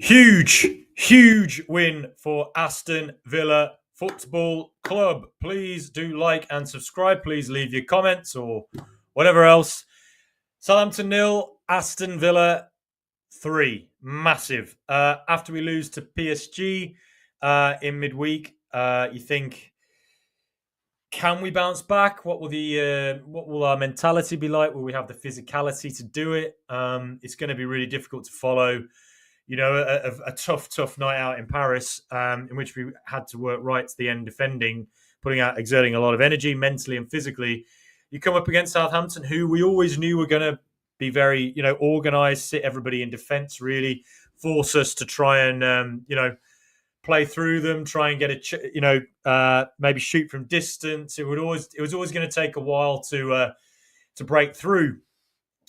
Huge win for Aston Villa Football Club. Please do like and subscribe. Please leave your comments or whatever else. Southampton 0, Aston Villa 3. Massive. After we lose to PSG in midweek, you think, can we bounce back? What will our mentality be like? Will we have the physicality to do it? It's going to be really difficult to follow. A tough night out in Paris, in which we had to work right to the end defending, exerting a lot of energy mentally and physically. You come up against Southampton, who we always knew were going to be very, organised, sit everybody in defence, really force us to try and, play through them, try and get maybe shoot from distance. It was always going to take a while to break through.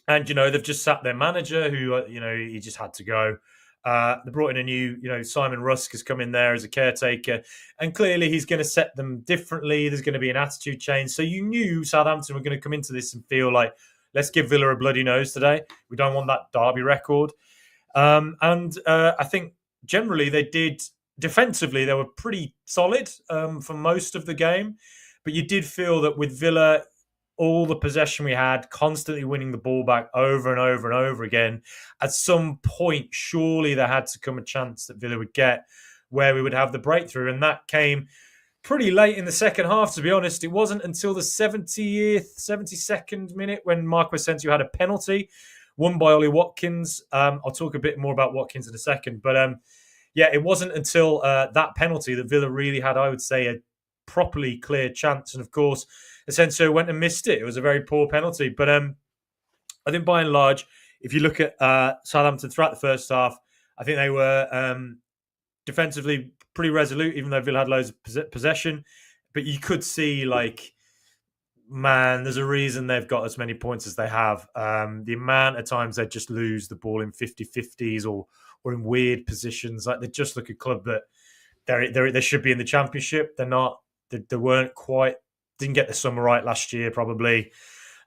And, they've just sacked their manager who, he just had to go. They brought in a new, Simon Rusk has come in there as a caretaker, and clearly he's going to set them differently. There's going to be an attitude change. So you knew Southampton were going to come into this and feel like, let's give Villa a bloody nose today. We don't want that derby record. I think generally they did. Defensively, they were pretty solid for most of the game. But you did feel that with Villa, all the possession we had, constantly winning the ball back over and over and over again, at some point, surely there had to come a chance that Villa would get where we would have the breakthrough. And that came pretty late in the second half, to be honest. It wasn't until the 72nd minute when Marco Asensio had a penalty, won by Ollie Watkins. I'll talk a bit more about Watkins in a second. But it wasn't until that penalty that Villa really had, I would say, a properly clear chance. And of course, Asensio went and missed it. It was a very poor penalty. But I think by and large, if you look at Southampton throughout the first half, I think they were defensively pretty resolute, even though Villa had loads of possession. But you could see, there's a reason they've got as many points as they have. The amount of times they just lose the ball in 50-50s or in weird positions. They just look a club that they should be in the Championship. They're not. They weren't quite. Didn't get the summer right last year, probably.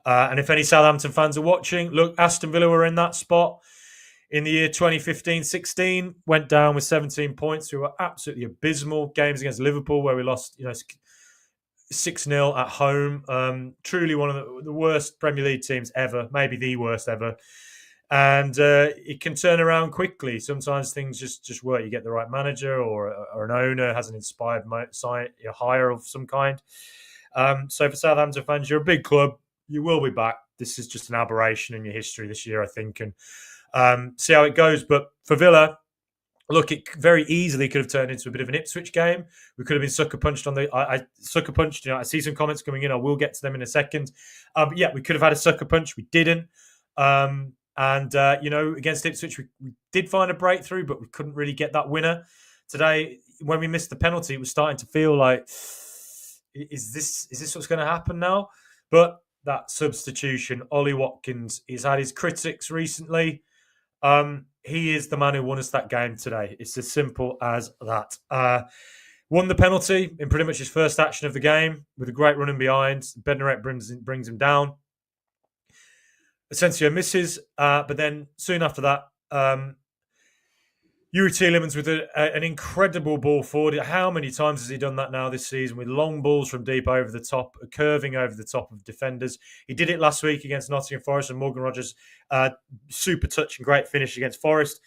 And if any Southampton fans are watching, look, Aston Villa were in that spot in the year 2015-16, went down with 17 points. We were absolutely abysmal. Games against Liverpool where we lost, 6-0 at home. Truly one of the worst Premier League teams ever, maybe the worst ever. And it can turn around quickly. Sometimes things just work. You get the right manager or an owner has an inspired hire of some kind. So for Southampton fans, you're a big club. You will be back. This is just an aberration in your history this year, I think, and see how it goes. But for Villa, look, it very easily could have turned into a bit of an Ipswich game. We could have been sucker punched on the. I sucker punched. I see some comments coming in. I will get to them in a second. But yeah, we could have had a sucker punch. We didn't. Against Ipswich, we did find a breakthrough, but we couldn't really get that winner. Today, when we missed the penalty, it was starting to feel like, is this what's going to happen now? But that substitution, Ollie Watkins, he's had his critics recently. He is the man who won us that game today. It's as simple as that. Won the penalty in pretty much his first action of the game with a great running behind. Bednarek brings him down. Asensio misses, but then soon after that, Tielemans with an incredible ball forward. How many times has he done that now this season with long balls from deep over the top, curving over the top of defenders? He did it last week against Nottingham Forest and Morgan Rogers. Super touch and great finish against Forest.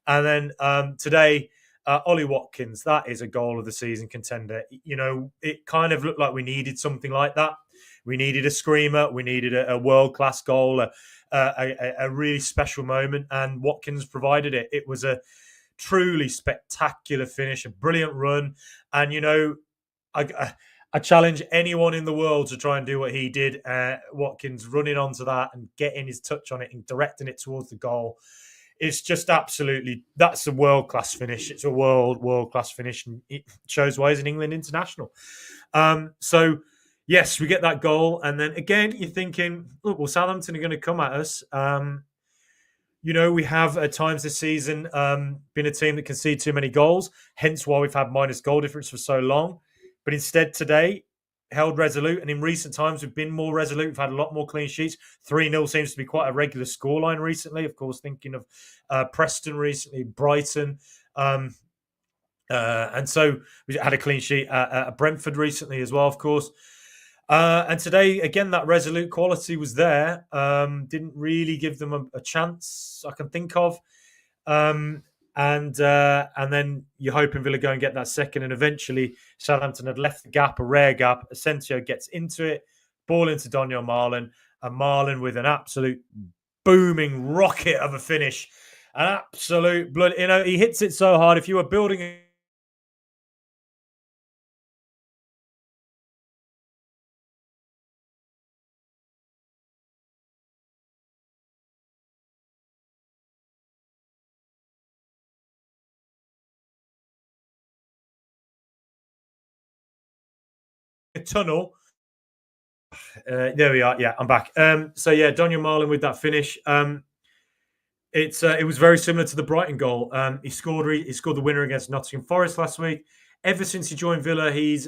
And then today, Ollie Watkins, that is a goal of the season contender. It kind of looked like we needed something like that. We needed a screamer. We needed a world-class goal, a really special moment. And Watkins provided it. It was a truly spectacular finish, a brilliant run. And, I challenge anyone in the world to try and do what he did. Watkins running onto that and getting his touch on it and directing it towards the goal. It's just absolutely, that's a world-class finish. It's a world-class finish. And it shows why he's an England international. So, yes, we get that goal. And then again, you're thinking, look, well, Southampton are going to come at us. We have at times this season been a team that concede too many goals, hence why we've had minus goal difference for so long. But instead today, held resolute, and in recent times we've been more resolute. We've had a lot more clean sheets. 3-0 seems to be quite a regular scoreline recently. Of course, thinking of Preston recently, Brighton. And so we had a clean sheet at Brentford recently as well, of course. And today, again, that resolute quality was there. Didn't really give them a chance I can think of. And then you're hoping Villa go and get that second, and eventually Southampton had left the gap, a rare gap. Asensio gets into it, ball into Daniel Marlin, and Marlin with an absolute booming rocket of a finish, an absolute blood. He hits it so hard. If you were building a tunnel. There we are. Yeah, I'm back. So yeah, Daniel Marlin with that finish. It was very similar to the Brighton goal. He scored the winner against Nottingham Forest last week. Ever since he joined Villa, he's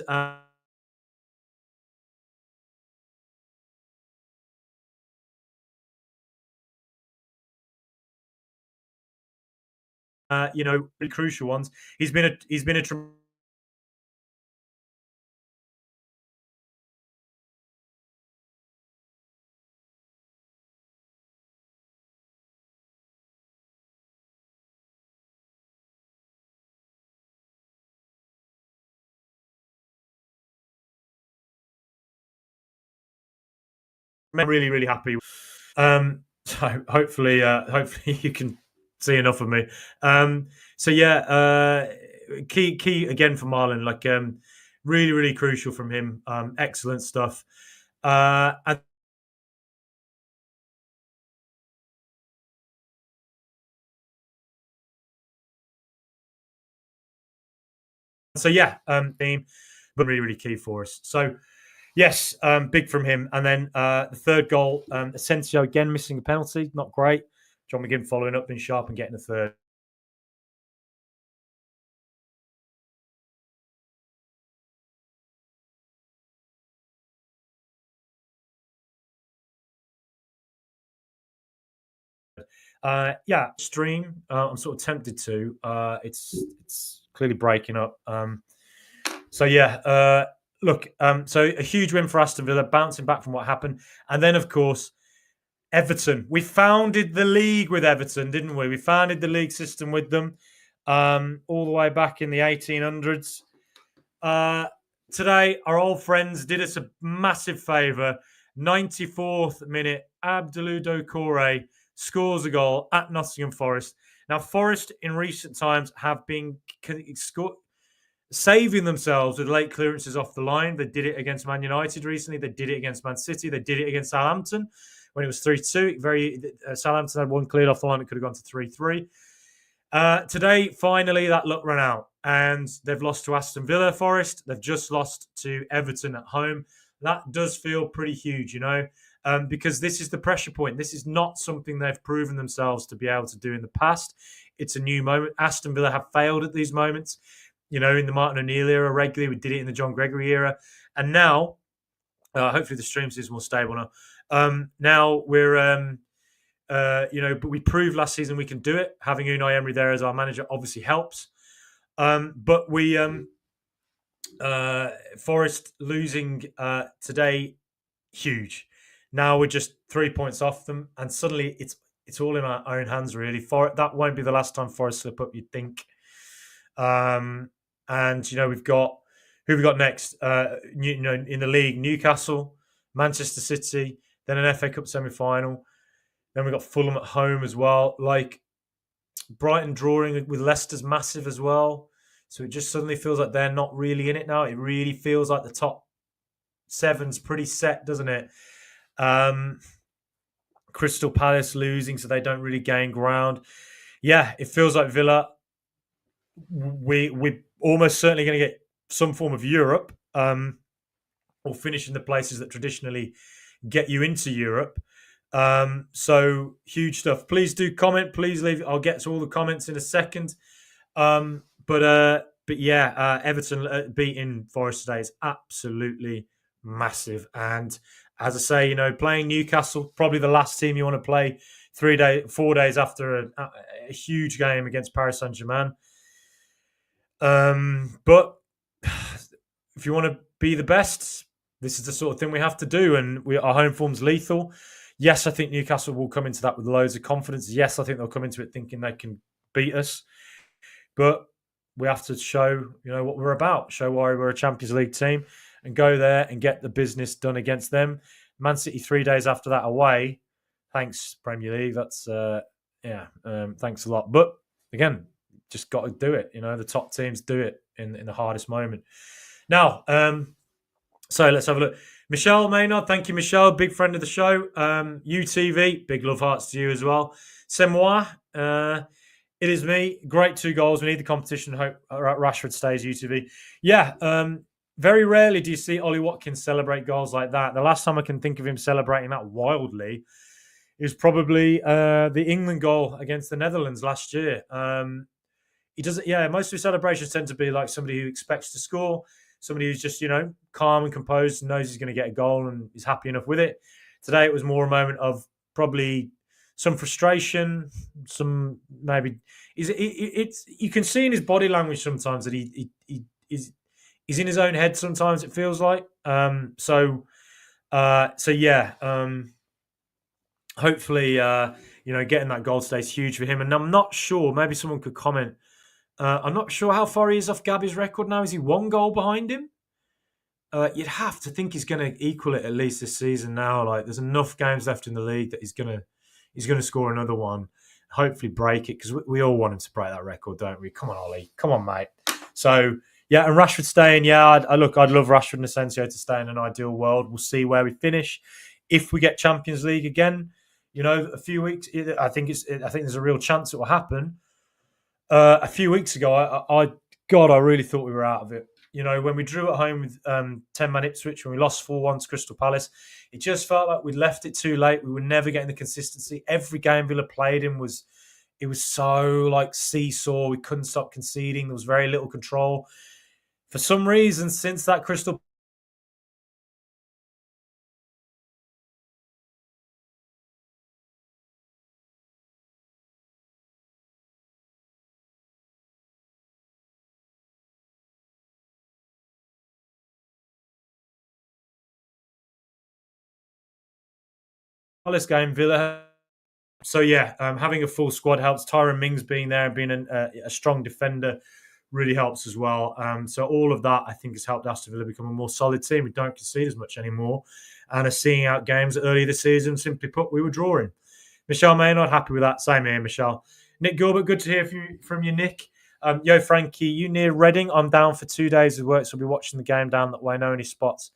really crucial ones. He's been a really, really happy. So hopefully you can see enough of me. So yeah, key again for Marlon. Like really, really crucial from him. Excellent stuff. And so yeah, team, but really, really key for us. So yes, big from him. And then the third goal, Asensio again missing a penalty, not great. John McGinn following up, being sharp and getting the third. Yeah, stream. I'm sort of tempted to. It's clearly breaking up. So yeah, look. So a huge win for Aston Villa, bouncing back from what happened, and then of course Everton. We founded the league with Everton, didn't we? We founded the league system with them, all the way back in the 1800s. Today, our old friends did us a massive favour. 94th minute, Abdoulou Doucouré scores a goal at Nottingham Forest. Now, Forest in recent times have been saving themselves with late clearances off the line. They did it against Man United recently. They did it against Man City. They did it against Southampton when it was 3-2. Southampton had one cleared off the line. It could have gone to 3-3. Today, finally, that luck ran out, and they've lost to Aston Villa. Forest. They've just lost to Everton at home. That does feel pretty huge, because this is the pressure point. This is not something they've proven themselves to be able to do in the past. It's a new moment. Aston Villa have failed at these moments. In the Martin O'Neill era regularly. We did it in the John Gregory era. And now, hopefully the stream is more stable now. Now we're, but we proved last season we can do it. Having Unai Emery there as our manager obviously helps. But we, Forest losing today, huge. Now we're just 3 points off them. And suddenly it's all in our own hands, really. That won't be the last time Forest slip up, you'd think. And we've got who we got next? In the league, Newcastle, Manchester City, then an FA Cup semi-final. Then we got Fulham at home as well. Like Brighton drawing with Leicester's massive as well. So it just suddenly feels like they're not really in it now. It really feels like the top seven's pretty set, doesn't it? Crystal Palace losing, so they don't really gain ground. Yeah, it feels like Villa. We're almost certainly going to get some form of Europe, or finish in the places that traditionally get you into Europe. So huge stuff. Please do comment. Please leave. I'll get to all the comments in a second. But yeah, Everton beating Forest today is absolutely massive. And as I say, playing Newcastle, probably the last team you want to play 4 days after a huge game against Paris Saint-Germain. But if you want to be the best, this is the sort of thing we have to do. And our home form's lethal. Yes, I think Newcastle will come into that with loads of confidence. Yes, I think they'll come into it thinking they can beat us. But we have to show, what we're about. Show why we're a Champions League team and go there and get the business done against them. Man City 3 days after that away. Thanks, Premier League. That's, thanks a lot. But again, just got to do it. The top teams do it in the hardest moment. Now, so let's have a look. Michelle Maynard, thank you, Michelle. Big friend of the show. UTV, big love hearts to you as well. C'est moi. It is me. Great 2 goals. We need the competition. Hope Rashford stays UTV. Yeah, very rarely do you see Ollie Watkins celebrate goals like that. The last time I can think of him celebrating that wildly is probably the England goal against the Netherlands last year. He doesn't. Yeah, most of his celebrations tend to be like somebody who expects to score, somebody who's just calm and composed, and knows he's going to get a goal and is happy enough with it. Today it was more a moment of probably some frustration, some maybe. It's you can see in his body language sometimes that he's in his own head. Sometimes it feels like. So yeah. Hopefully, getting that goal today is huge for him. And I'm not sure. Maybe someone could comment. I'm not sure how far he is off Gabby's record now. Is he 1 goal behind him? You'd have to think he's going to equal it at least this season now. Like, there's enough games left in the league that he's going to score another one. Hopefully break it, because we all want him to break that record, don't we? Come on, Ollie. Come on, mate. So, yeah, and Rashford staying. Yeah, I'd love Rashford and Asensio to stay in an ideal world. We'll see where we finish. If we get Champions League again, a few weeks, I think there's a real chance it will happen. A few weeks ago, I really thought we were out of it. When we drew at home with 10-man Ipswich, when we lost 4-1 to Crystal Palace, it just felt like we'd left it too late. We were never getting the consistency. Every game Villa played in was so like seesaw. We couldn't stop conceding. There was very little control. For some reason, since that Crystal Palace game, Villa. So yeah, having a full squad helps. Tyrone Mings being there and being a strong defender really helps as well. So all of that, I think, has helped Aston Villa become a more solid team. We don't concede as much anymore and are seeing out games earlier this season. Simply put, we were drawing. Michelle Maynard, happy with that. Same here, Michelle. Nick Gilbert, good to hear from you, Nick. Yo, Frankie, you near Reading? I'm down for 2 days of work, so I'll be watching the game down that way. Know any spots?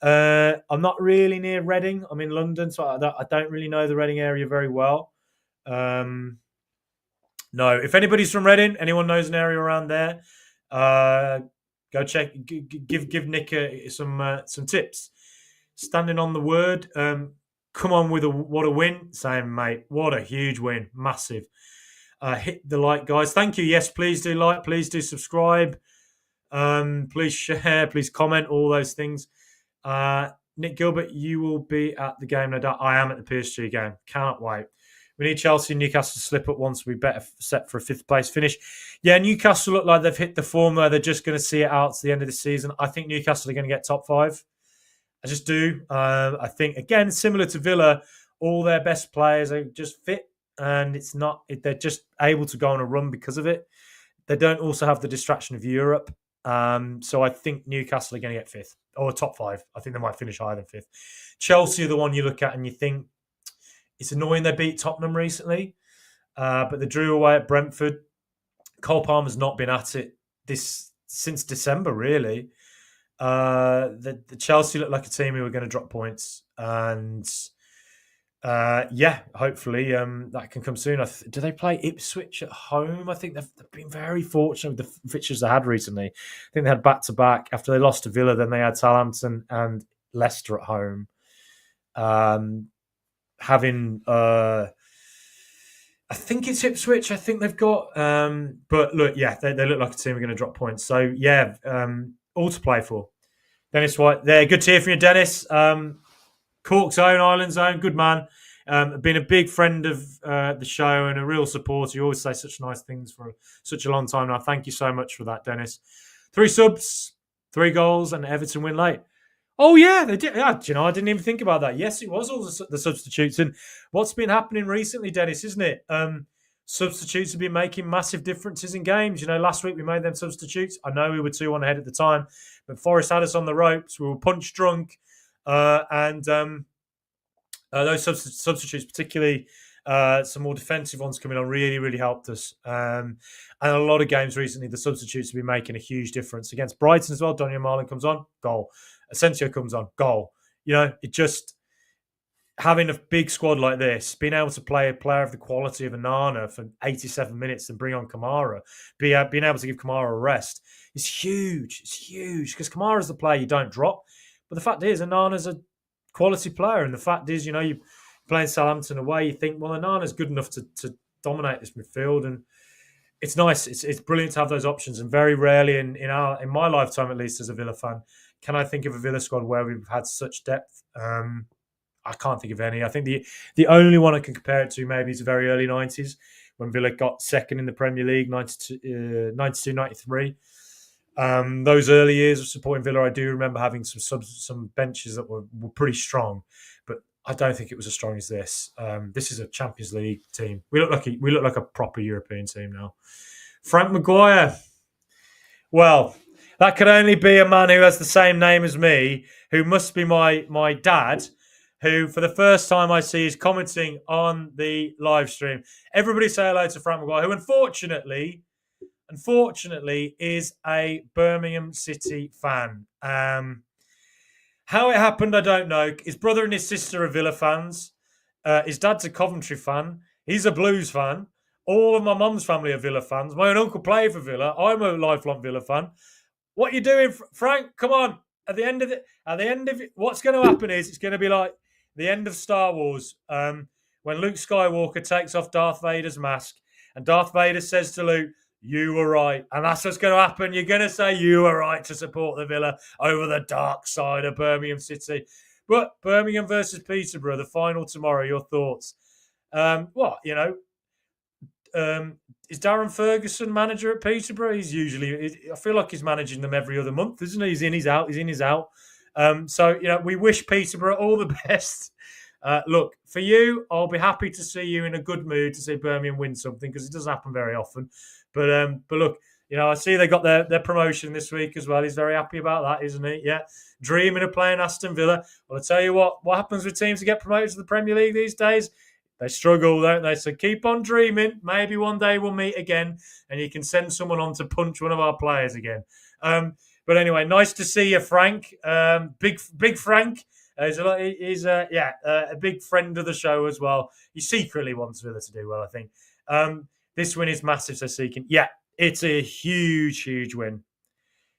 I'm not really near Reading. I'm in London, so I don't really know the Reading area very well. No, if anybody's from Reading, anyone knows an area around there, go check. Give Nick some tips. Standing on the word. Come on with what a win. Same, mate. What a huge win. Massive. Hit the like, guys. Thank you. Yes, please do like. Please do subscribe. Please share. Please comment. All those things. Nick Gilbert, you will be at the game, no doubt. I am at the PSG game. Can't wait. We need Chelsea and Newcastle to slip up once. We better set for a 5th place finish. Yeah, Newcastle look like they've hit the form where they're just going to see it out to the end of the season. I think Newcastle are going to get top 5. I just do. I think, again, similar to Villa, all their best players are just fit, and they're just able to go on a run because of it. They don't also have the distraction of Europe. So I think Newcastle are going to get 5th or top 5. I think they might finish higher than 5th. Chelsea are the one you look at and you think it's annoying they beat Tottenham recently, but they drew away at Brentford. Cole Palmer's not been at it since December, really. The Chelsea look like a team who are going to drop points, and hopefully that can come soon. Do they play Ipswich at home? I think they've been very fortunate with the fixtures they had recently. I think they had back-to-back. After they lost to Villa, then they had Southampton and Leicester at home. I think it's Ipswich. I think they've got. But look, yeah, they look like a team who are going to drop points. So, yeah, all to play for. Dennis White there. Good to hear from you, Dennis. Cork's own, Ireland's own, good man. Been a big friend of the show and a real supporter. You always say such nice things for such a long time now. Thank you so much for that, Dennis. 3 subs, 3 goals, and Everton win late. Oh, yeah, they did. Yeah, I didn't even think about that. Yes, it was all the substitutes. And what's been happening recently, Dennis, isn't it? Substitutes have been making massive differences in games. Last week we made them substitutes. I know we were 2-1 ahead at the time, but Forest had us on the ropes. We were punch drunk. And those substitutes, particularly some more defensive ones coming on, really, really helped us. And a lot of games recently, the substitutes have been making a huge difference. Against Brighton as well, Daniel Marlin comes on, goal. Asensio comes on, goal. It just, having a big squad like this, being able to play a player of the quality of Onana for 87 minutes and bring on Kamara, being able to give Kamara a rest is huge. It's huge because Kamara's the player you don't drop. But the fact is, Onana's a quality player. And the fact is, you're playing Southampton away, you think, well, Onana's good enough to dominate this midfield. And it's nice. It's brilliant to have those options. And very rarely in my lifetime, at least as a Villa fan, can I think of a Villa squad where we've had such depth. I can't think of any. I think the only one I can compare it to maybe is the very early 90s when Villa got second in the Premier League, 92, 93. Those early years of supporting Villa, I do remember having some benches that were pretty strong, but I don't think it was as strong as this. This is a Champions League team. We look like a proper European team now. Frank Maguire. Well, that could only be a man who has the same name as me, who must be my dad, who for the first time I see is commenting on the live stream. Everybody say hello to Frank Maguire, who unfortunately is a Birmingham City fan. How it happened, I don't know. His brother and his sister are Villa fans. His dad's a Coventry fan. He's a Blues fan. All of my mum's family are Villa fans. My own uncle played for Villa. I'm a lifelong Villa fan. What are you doing, Frank? Come on. At the end of it, what's going to happen is it's going to be like the end of Star Wars when Luke Skywalker takes off Darth Vader's mask and Darth Vader says to Luke, "You were right." And that's what's going to happen. You're going to say you were right to support the Villa over the dark side of Birmingham City. But Birmingham versus Peterborough, the final tomorrow, your thoughts? Is Darren Ferguson manager at Peterborough? I feel like he's managing them every other month, isn't he? He's in, he's out, he's in, he's out. We wish Peterborough all the best. Look, for you, I'll be happy to see you in a good mood to see Birmingham win something because it doesn't happen very often. But look, I see they got their promotion this week as well. He's very happy about that, isn't he? Yeah. Dreaming of playing Aston Villa. Well, I tell you what happens with teams that get promoted to the Premier League these days? They struggle, don't they? So keep on dreaming. Maybe one day we'll meet again and you can send someone on to punch one of our players again. But anyway, nice to see you, Frank. Big Frank. He's a big friend of the show as well. He secretly wants Villa to do well, I think. This win is massive, so Seeking. Yeah, it's a huge, huge win.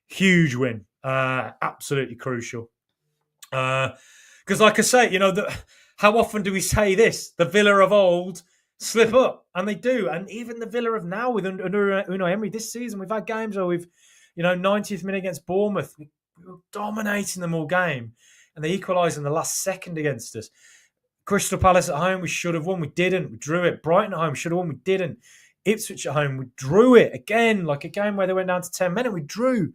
Huge win. Absolutely crucial. Because like I say, how often do we say this? The Villa of old slip up, and they do. And even the Villa of now with Unai Emery this season, we've had games where we've, 90th minute against Bournemouth, we were dominating them all game, and they equalised in the last second against us. Crystal Palace at home, we should have won. We didn't. We drew it. Brighton at home, we should have won. We didn't. Ipswich at home, we drew it. Again, like a game where they went down to 10 men and we drew.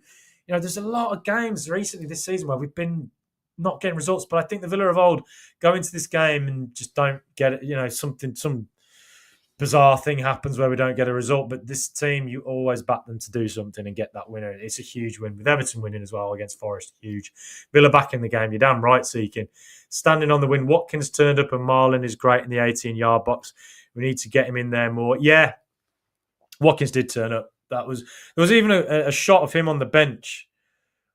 There's a lot of games recently this season where we've been not getting results, but I think the Villa of old go into this game and just don't get it. Some bizarre thing happens where we don't get a result. But this team, you always back them to do something and get that winner. It's a huge win. With Everton winning as well against Forest, huge. Villa back in the game. You're damn right, Seeking. Standing on the win. Watkins turned up and Marlin is great in the 18-yard box. We need to get him in there more. Yeah, Watkins did turn up. There was even a shot of him on the bench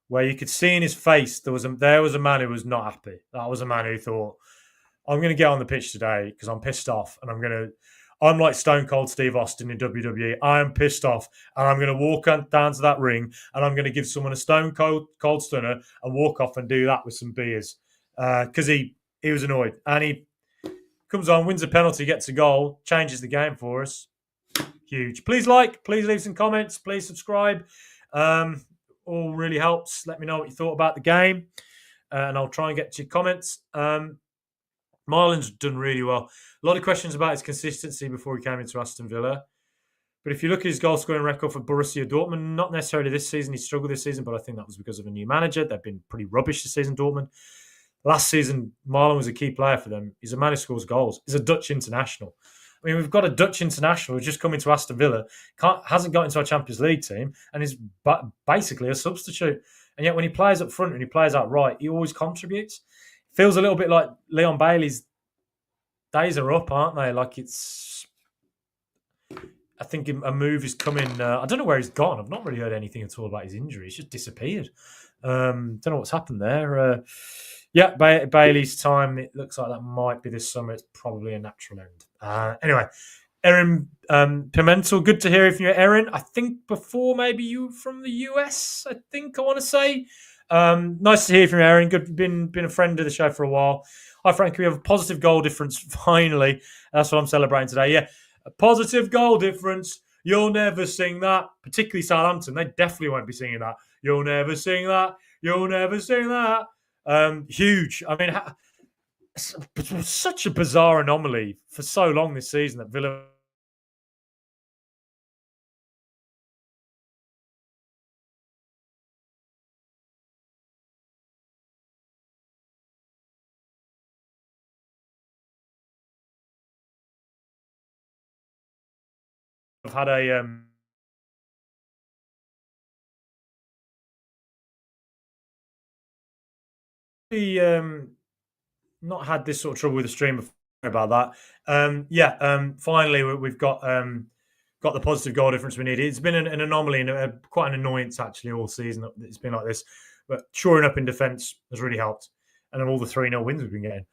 where you could see in his face there was a man who was not happy. That was a man who thought, I'm going to get on the pitch today because I'm pissed off and I'm like Stone Cold Steve Austin in WWE. I am pissed off and I'm going to walk down to that ring and I'm going to give someone a Stone Cold Stunner and walk off and do that with some beers because he was annoyed. And he comes on, wins a penalty, gets a goal, changes the game for us. Huge. Please leave some comments. Please subscribe. all really helps. Let me know what you thought about the game, and I'll try and get to your comments. Marlon's done really well. A lot of questions about his consistency before he came into Aston Villa. But if you look at his goal scoring record for Borussia Dortmund, not necessarily this season, he struggled this season, but I think that was because of a new manager. They've been pretty rubbish this season, Dortmund. Last season, Marlon was a key player for them. He's a man who scores goals. He's a Dutch international. I mean, we've got a Dutch international who's just come into Aston Villa, hasn't got into our Champions League team, and is basically a substitute. And yet when he plays up front and he plays out right, he always contributes. Feels a little bit like Leon Bailey's days are up, aren't they? Like I think a move is coming. I don't know where he's gone. I've not really heard anything at all about his injury. He's just disappeared. Don't know what's happened there. Bailey's time, it looks like that might be this summer. It's probably a natural end. Anyway, Erin Pimentel, good to hear from you, Erin. I think before maybe you from the US, I want to say. Nice to hear from you, Erin. Good, been a friend of the show for a while. Hi, Frank. We have a positive goal difference, finally. That's what I'm celebrating today. Yeah, a positive goal difference. You'll never sing that. Particularly Southampton. They definitely won't be singing that. You'll never sing that. You'll never sing that. Huge. I mean, such a bizarre anomaly for so long this season that Villa have had a not had this sort of trouble with the stream before about that. Finally we've got the positive goal difference we needed. It's been an anomaly and quite an annoyance actually all season. It's been like this, but shoring up in defence has really helped, and then all the 3-0 wins we've been getting.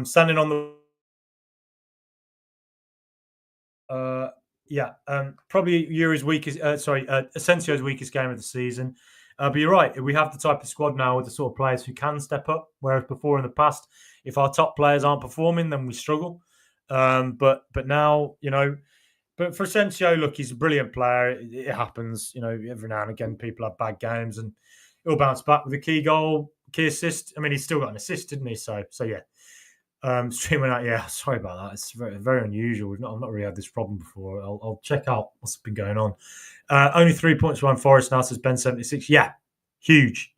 Standing on the probably Yuri's weakest. Asensio's weakest game of the season. But you're right. We have the type of squad now with the sort of players who can step up. Whereas before in the past, if our top players aren't performing, then we struggle. But now, but for Asensio, look, he's a brilliant player. It happens, every now and again people have bad games, and he'll bounce back with a key goal, key assist. I mean, he's still got an assist, didn't he? So yeah. Streaming out, yeah. Sorry about that. It's very, very unusual. I've not really had this problem before. I'll check out what's been going on. Only 3 points behind Forest now, says Ben76. Yeah, huge.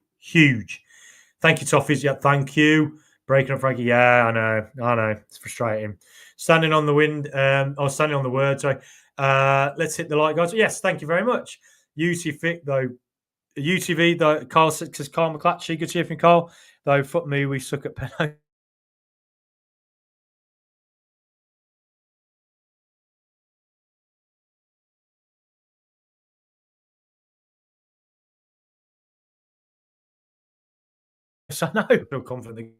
Thank you, Toffees. Yeah, thank you. Breaking up, Frankie. Yeah, I know. It's frustrating. Standing on the wind. Standing on the word. Sorry. Let's hit the like, guys. Yes, thank you very much. UTV though. Carl says Carl McClatchy. Good to hear from Carl. Though, fuck me, we suck at penalties. I know. I feel confident.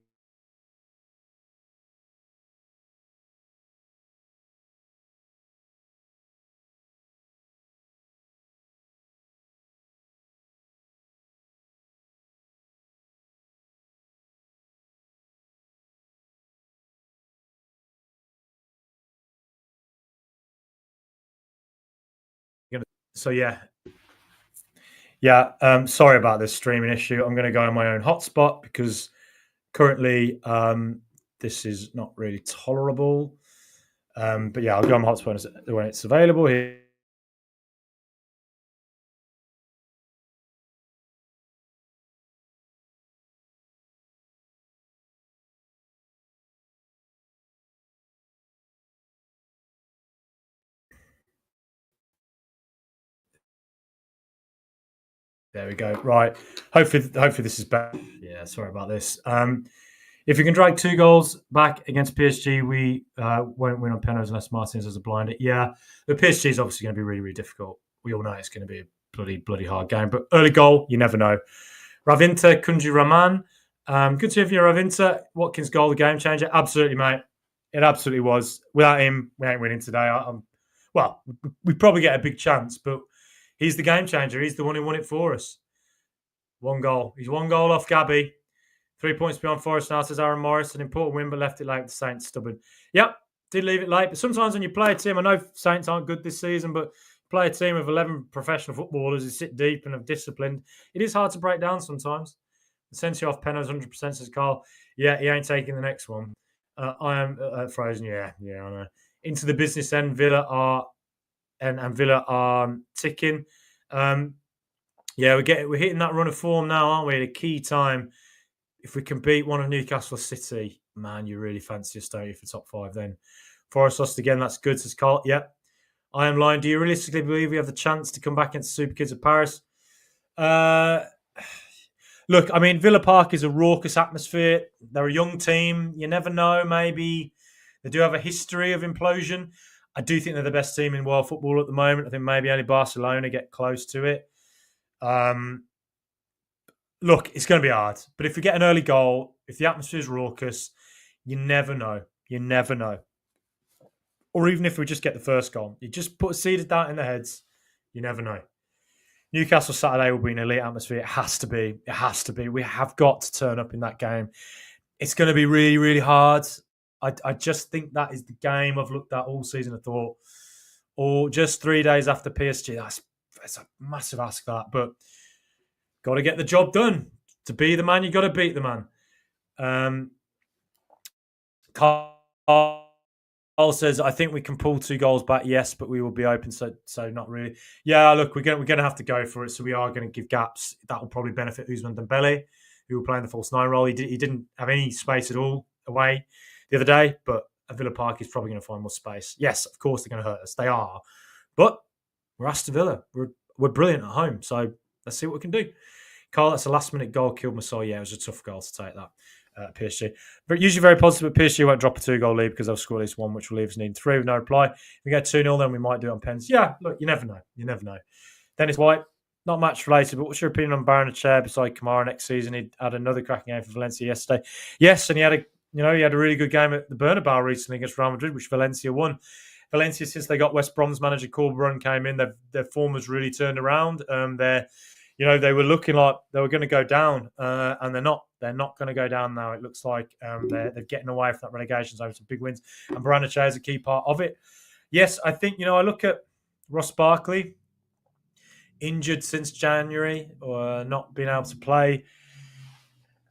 So yeah. Sorry about this streaming issue. I'm going to go on my own hotspot because currently this is not really tolerable. But yeah, I'll go on my hotspot when it's available here. There we go. Right. Hopefully this is better. Yeah, sorry about this. If we can drag 2 goals back against PSG, we won't win on penalties unless Maatsen has a blinder. Yeah, the PSG is obviously going to be really, really difficult. We all know it's going to be a bloody hard game. But early goal, you never know. Ravinta Kunji Rahman. Good to hear from you, Ravinta. Watkins goal, the game changer. Absolutely, mate. It absolutely was. Without him, we ain't winning today. Well, we probably get a big chance, but he's the game changer. He's the one who won it for us. One goal. He's one goal off Gabby. 3 points beyond Forest now, says Aaron Morris. An important win, but left it late with the Saints stubborn. Yep, did leave it late. But sometimes when you play a team, I know Saints aren't good this season, but play a team of 11 professional footballers who sit deep and have disciplined, it is hard to break down sometimes. Asensio off penalties, 100%, says Carl. Yeah, he ain't taking the next one. I am frozen. Yeah, I know. Into the business end, Villa are ticking. Yeah, we're hitting that run of form now, aren't we? At a key time. If we can beat one of Newcastle City, man, you really fancy us, don't you, for top 5 then. Forest lost again, that's good, says Carl. Yep. I am lying. Do you realistically believe we have the chance to come back into Super Kids of Paris? Look, I mean, Villa Park is a raucous atmosphere. They're a young team. You never know. Maybe they do have a history of implosion. I do think they're the best team in world football at the moment. I think maybe only Barcelona get close to it. Look, it's going to be hard. But if we get an early goal, if the atmosphere is raucous, you never know. You never know. Or even if we just get the first goal. You just put a seed of doubt in their heads. You never know. Newcastle Saturday will be an elite atmosphere. It has to be. It has to be. We have got to turn up in that game. It's going to be really, really hard. I just think that is the game I've looked at all season. I thought, just 3 days after PSG, that's a massive ask, that. But got to get the job done. To be the man, you got to beat the man. Carl says, I think we can pull 2 goals back, yes, but we will be open, so not really. Yeah, look, we're going to have to go for it, so we are going to give gaps. That will probably benefit Ousmane Dembele, who will play in the false 9 role. He didn't have any space at all away the other day, but at Villa Park, he's probably going to find more space. Yes, of course, they're going to hurt us. They are. But we're Aston Villa. We're brilliant at home, so let's see what we can do. Carl, that's a last-minute goal, killed Masol. Yeah, it was a tough goal to take that. PSG. But usually very positive, but PSG won't drop a 2-goal lead because they'll score at least 1, which will leave us needing 3 with no reply. If we get 2-0, then we might do it on pens. Yeah, look, you never know. You never know. Dennis White, not match related, but what's your opinion on Barrenechea beside Kamara next season? He had another cracking game for Valencia yesterday. Yes, and he had a really good game at the Bernabeu recently against Real Madrid, which Valencia won. Valencia, since they got West Brom's manager Corberán came in, their form has really turned around. They were looking like they were going to go down, and they're not. They're not going to go down now. It looks like they're getting away from that relegation zone. Some big wins, and Barrenechea is a key part of it. Yes, I think, I look at Ross Barkley, injured since January, or not being able to play.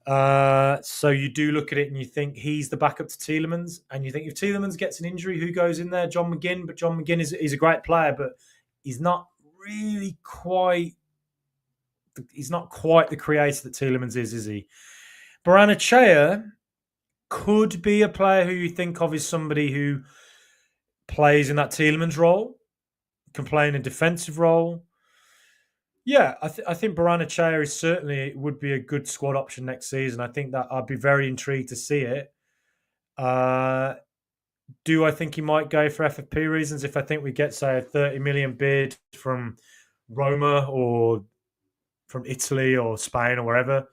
So you do look at it and you think he's the backup to Tielemans, and you think if Tielemans gets an injury, who goes in there? John McGinn. But John McGinn is a great player, but he's not really quite. He's not quite the creator that Tielemans is he? Barrenechea could be a player who you think of as somebody who plays in that Tielemans role, can play in a defensive role. Yeah, I think Barrenechea would be a good squad option next season. I think that I'd be very intrigued to see it. Do I think he might go for FFP reasons? If I think we get, say, a 30 million bid from Roma or from Italy or Spain or wherever,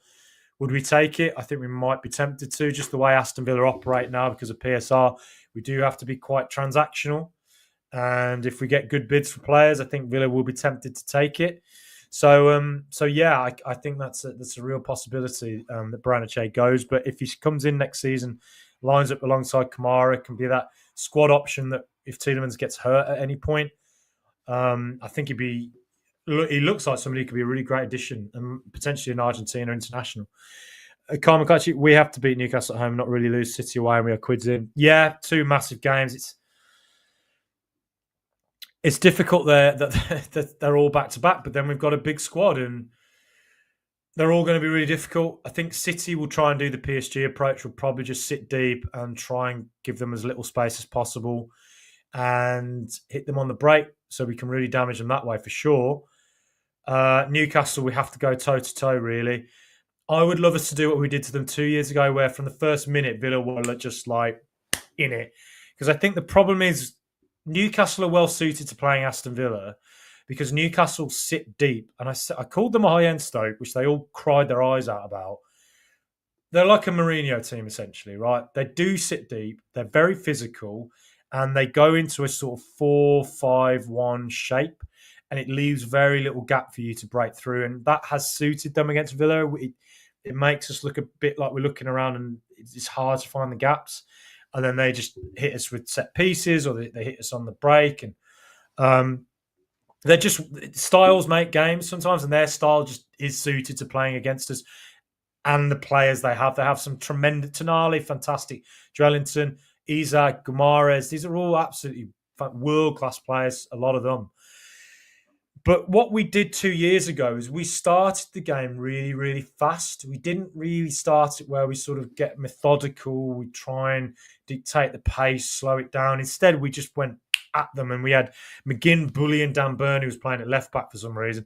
would we take it? I think we might be tempted to, just the way Aston Villa operate now because of PSR. We do have to be quite transactional. And if we get good bids for players, I think Villa will be tempted to take it. So yeah, I think that's a real possibility that Barrenechea goes. But if he comes in next season, lines up alongside Kamara, can be that squad option that if Tielemans gets hurt at any point, I think he looks like somebody who could be a really great addition and potentially an Argentina international. Carl McCutcheon, we have to beat Newcastle at home, not really lose City away, and we are quids in. Yeah, 2 massive games. It's difficult there that they're all back to back, but then we've got a big squad and they're all going to be really difficult. I think City will try and do the PSG approach. We'll probably just sit deep and try and give them as little space as possible and hit them on the break so we can really damage them that way for sure. Newcastle, we have to go toe-to-toe, really. I would love us to do what we did to them 2 years ago, where from the first minute, Villa were just like in it. Because I think the problem is Newcastle are well suited to playing Aston Villa because Newcastle sit deep. And I called them a high-end Stoke, which they all cried their eyes out about. they're like a Mourinho team essentially, right? They do sit deep. They're very physical, and they go into a sort of 4-5-1 shape, and it leaves very little gap for you to break through. And that has suited them against Villa. It makes us look a bit like we're looking around, and it's hard to find the gaps. And then they just hit us with set pieces, or they hit us on the break, and um, they're just styles make games sometimes, and their style just is suited to playing against us and the players they have. They have some tremendous Tonali, fantastic, Drellington, Isaac, Gumares. These are all absolutely world class players. A lot of them. But what we did 2 years ago is we started the game really, really fast. We didn't really start it where we sort of get methodical. We try and dictate the pace, slow it down. Instead, we just went at them, and we had McGinn, Bully, and Dan Burn, who was playing at left back for some reason.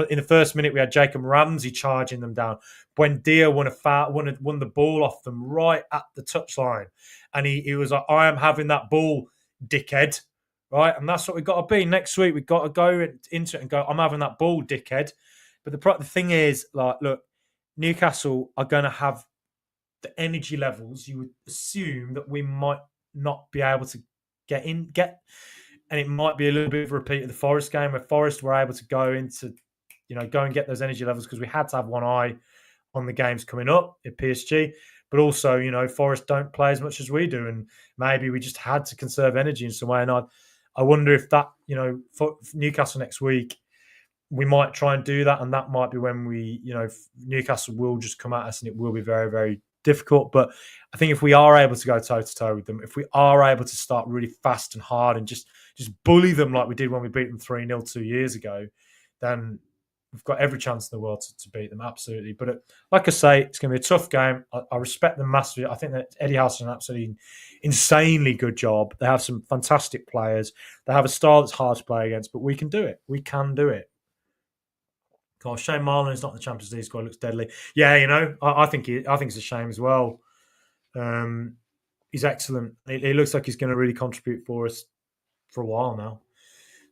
In the first minute, we had Jacob Ramsey charging them down. Buendia won a foul, won the ball off them right at the touchline, and he was like, "I am having that ball, dickhead." Right, and that's what we've got to be. Next week, we've got to go into it and go, "I'm having that ball, dickhead." But the thing is, like, look, Newcastle are going to have the energy levels you would assume that we might not be able to get, and it might be a little bit of a repeat of the Forest game, where Forest were able to go and get those energy levels because we had to have one eye on the games coming up at PSG. But also, Forest don't play as much as we do, and maybe we just had to conserve energy in some way. And I wonder if that, for Newcastle next week, we might try and do that, and that might be when Newcastle will just come at us, and it will be very, very difficult. But I think if we are able to go toe-to-toe with them, if we are able to start really fast and hard and just bully them like we did when we beat them 3-0 2 years ago, then we've got every chance in the world to beat them, absolutely. But like I say, it's going to be a tough game. I respect them massively. I think that Eddie Howe has an absolutely insanely good job. They have some fantastic players. They have a style that's hard to play against, but we can do it. We can do it. Gosh, Shane Marlon is not in the Champions League squad. Looks deadly. Yeah, I think it's a shame as well. He's excellent. He looks like he's going to really contribute for us for a while now.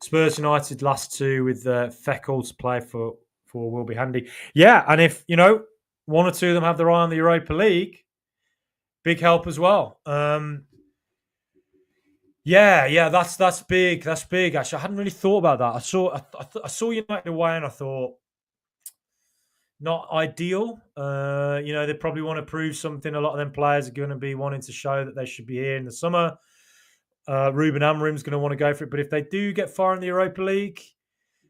Spurs United last two with Feckle to play for will be handy. Yeah, and if one or two of them have their eye on the Europa League, big help as well. Yeah, that's big. That's big. Actually, I hadn't really thought about that. I saw United away, and I thought not ideal. They probably want to prove something. A lot of them players are going to be wanting to show that they should be here in the summer. Ruben Amorim's going to want to go for it. But if they do get far in the Europa League,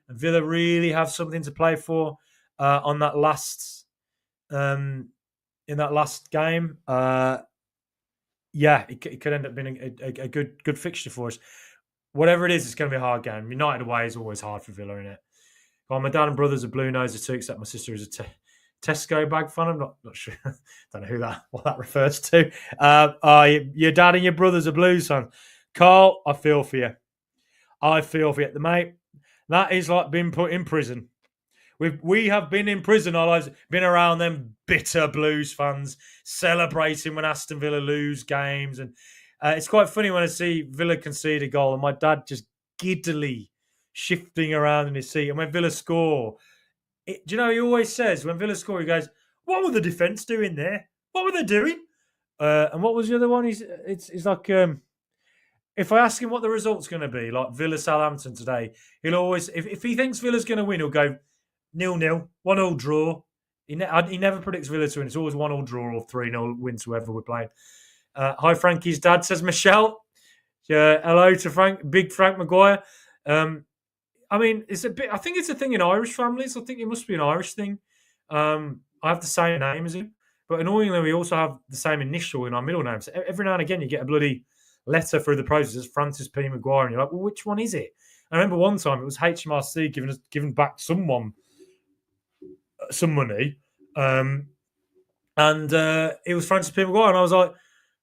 and Villa really have something to play for on that last in that last game, it could end up being a good fixture for us. Whatever it is, it's going to be a hard game. United away is always hard for Villa, isn't it? Well, my dad and brothers are blue noses too, except my sister is a Tesco bag fan. I'm not sure. Don't know what that refers to. Your dad and your brothers are Blues fan. Carl, I feel for you. The mate. That is like being put in prison. We have been in prison our lives, been around them bitter Blues fans, celebrating when Aston Villa lose games. And it's quite funny when I see Villa concede a goal and my dad just giddily shifting around in his seat. And when Villa score, do you know, he always says, when Villa score, he goes, "What were the defence doing there? What were they doing?" And what was the other one? It's like, if I ask him what the result's going to be, like Villa Southampton today, he'll always, if he thinks Villa's going to win, he'll go 0-0, 1-1 draw. He never predicts Villa to win. It's always 1-1 draw or 3-0 wins whoever we're playing. Hi, Frankie's dad, says Michelle. Hello to Frank, big Frank Maguire. I mean, it's a bit. I think it's a thing in Irish families. I think it must be an Irish thing. I have the same name as him, but annoyingly, we also have the same initial in our middle names. So every now and again, you get a bloody letter through the post that says Francis P. Maguire, and you're like, well, which one is it? I remember one time it was HMRC giving back someone some money, and it was Francis P. Maguire, and I was like,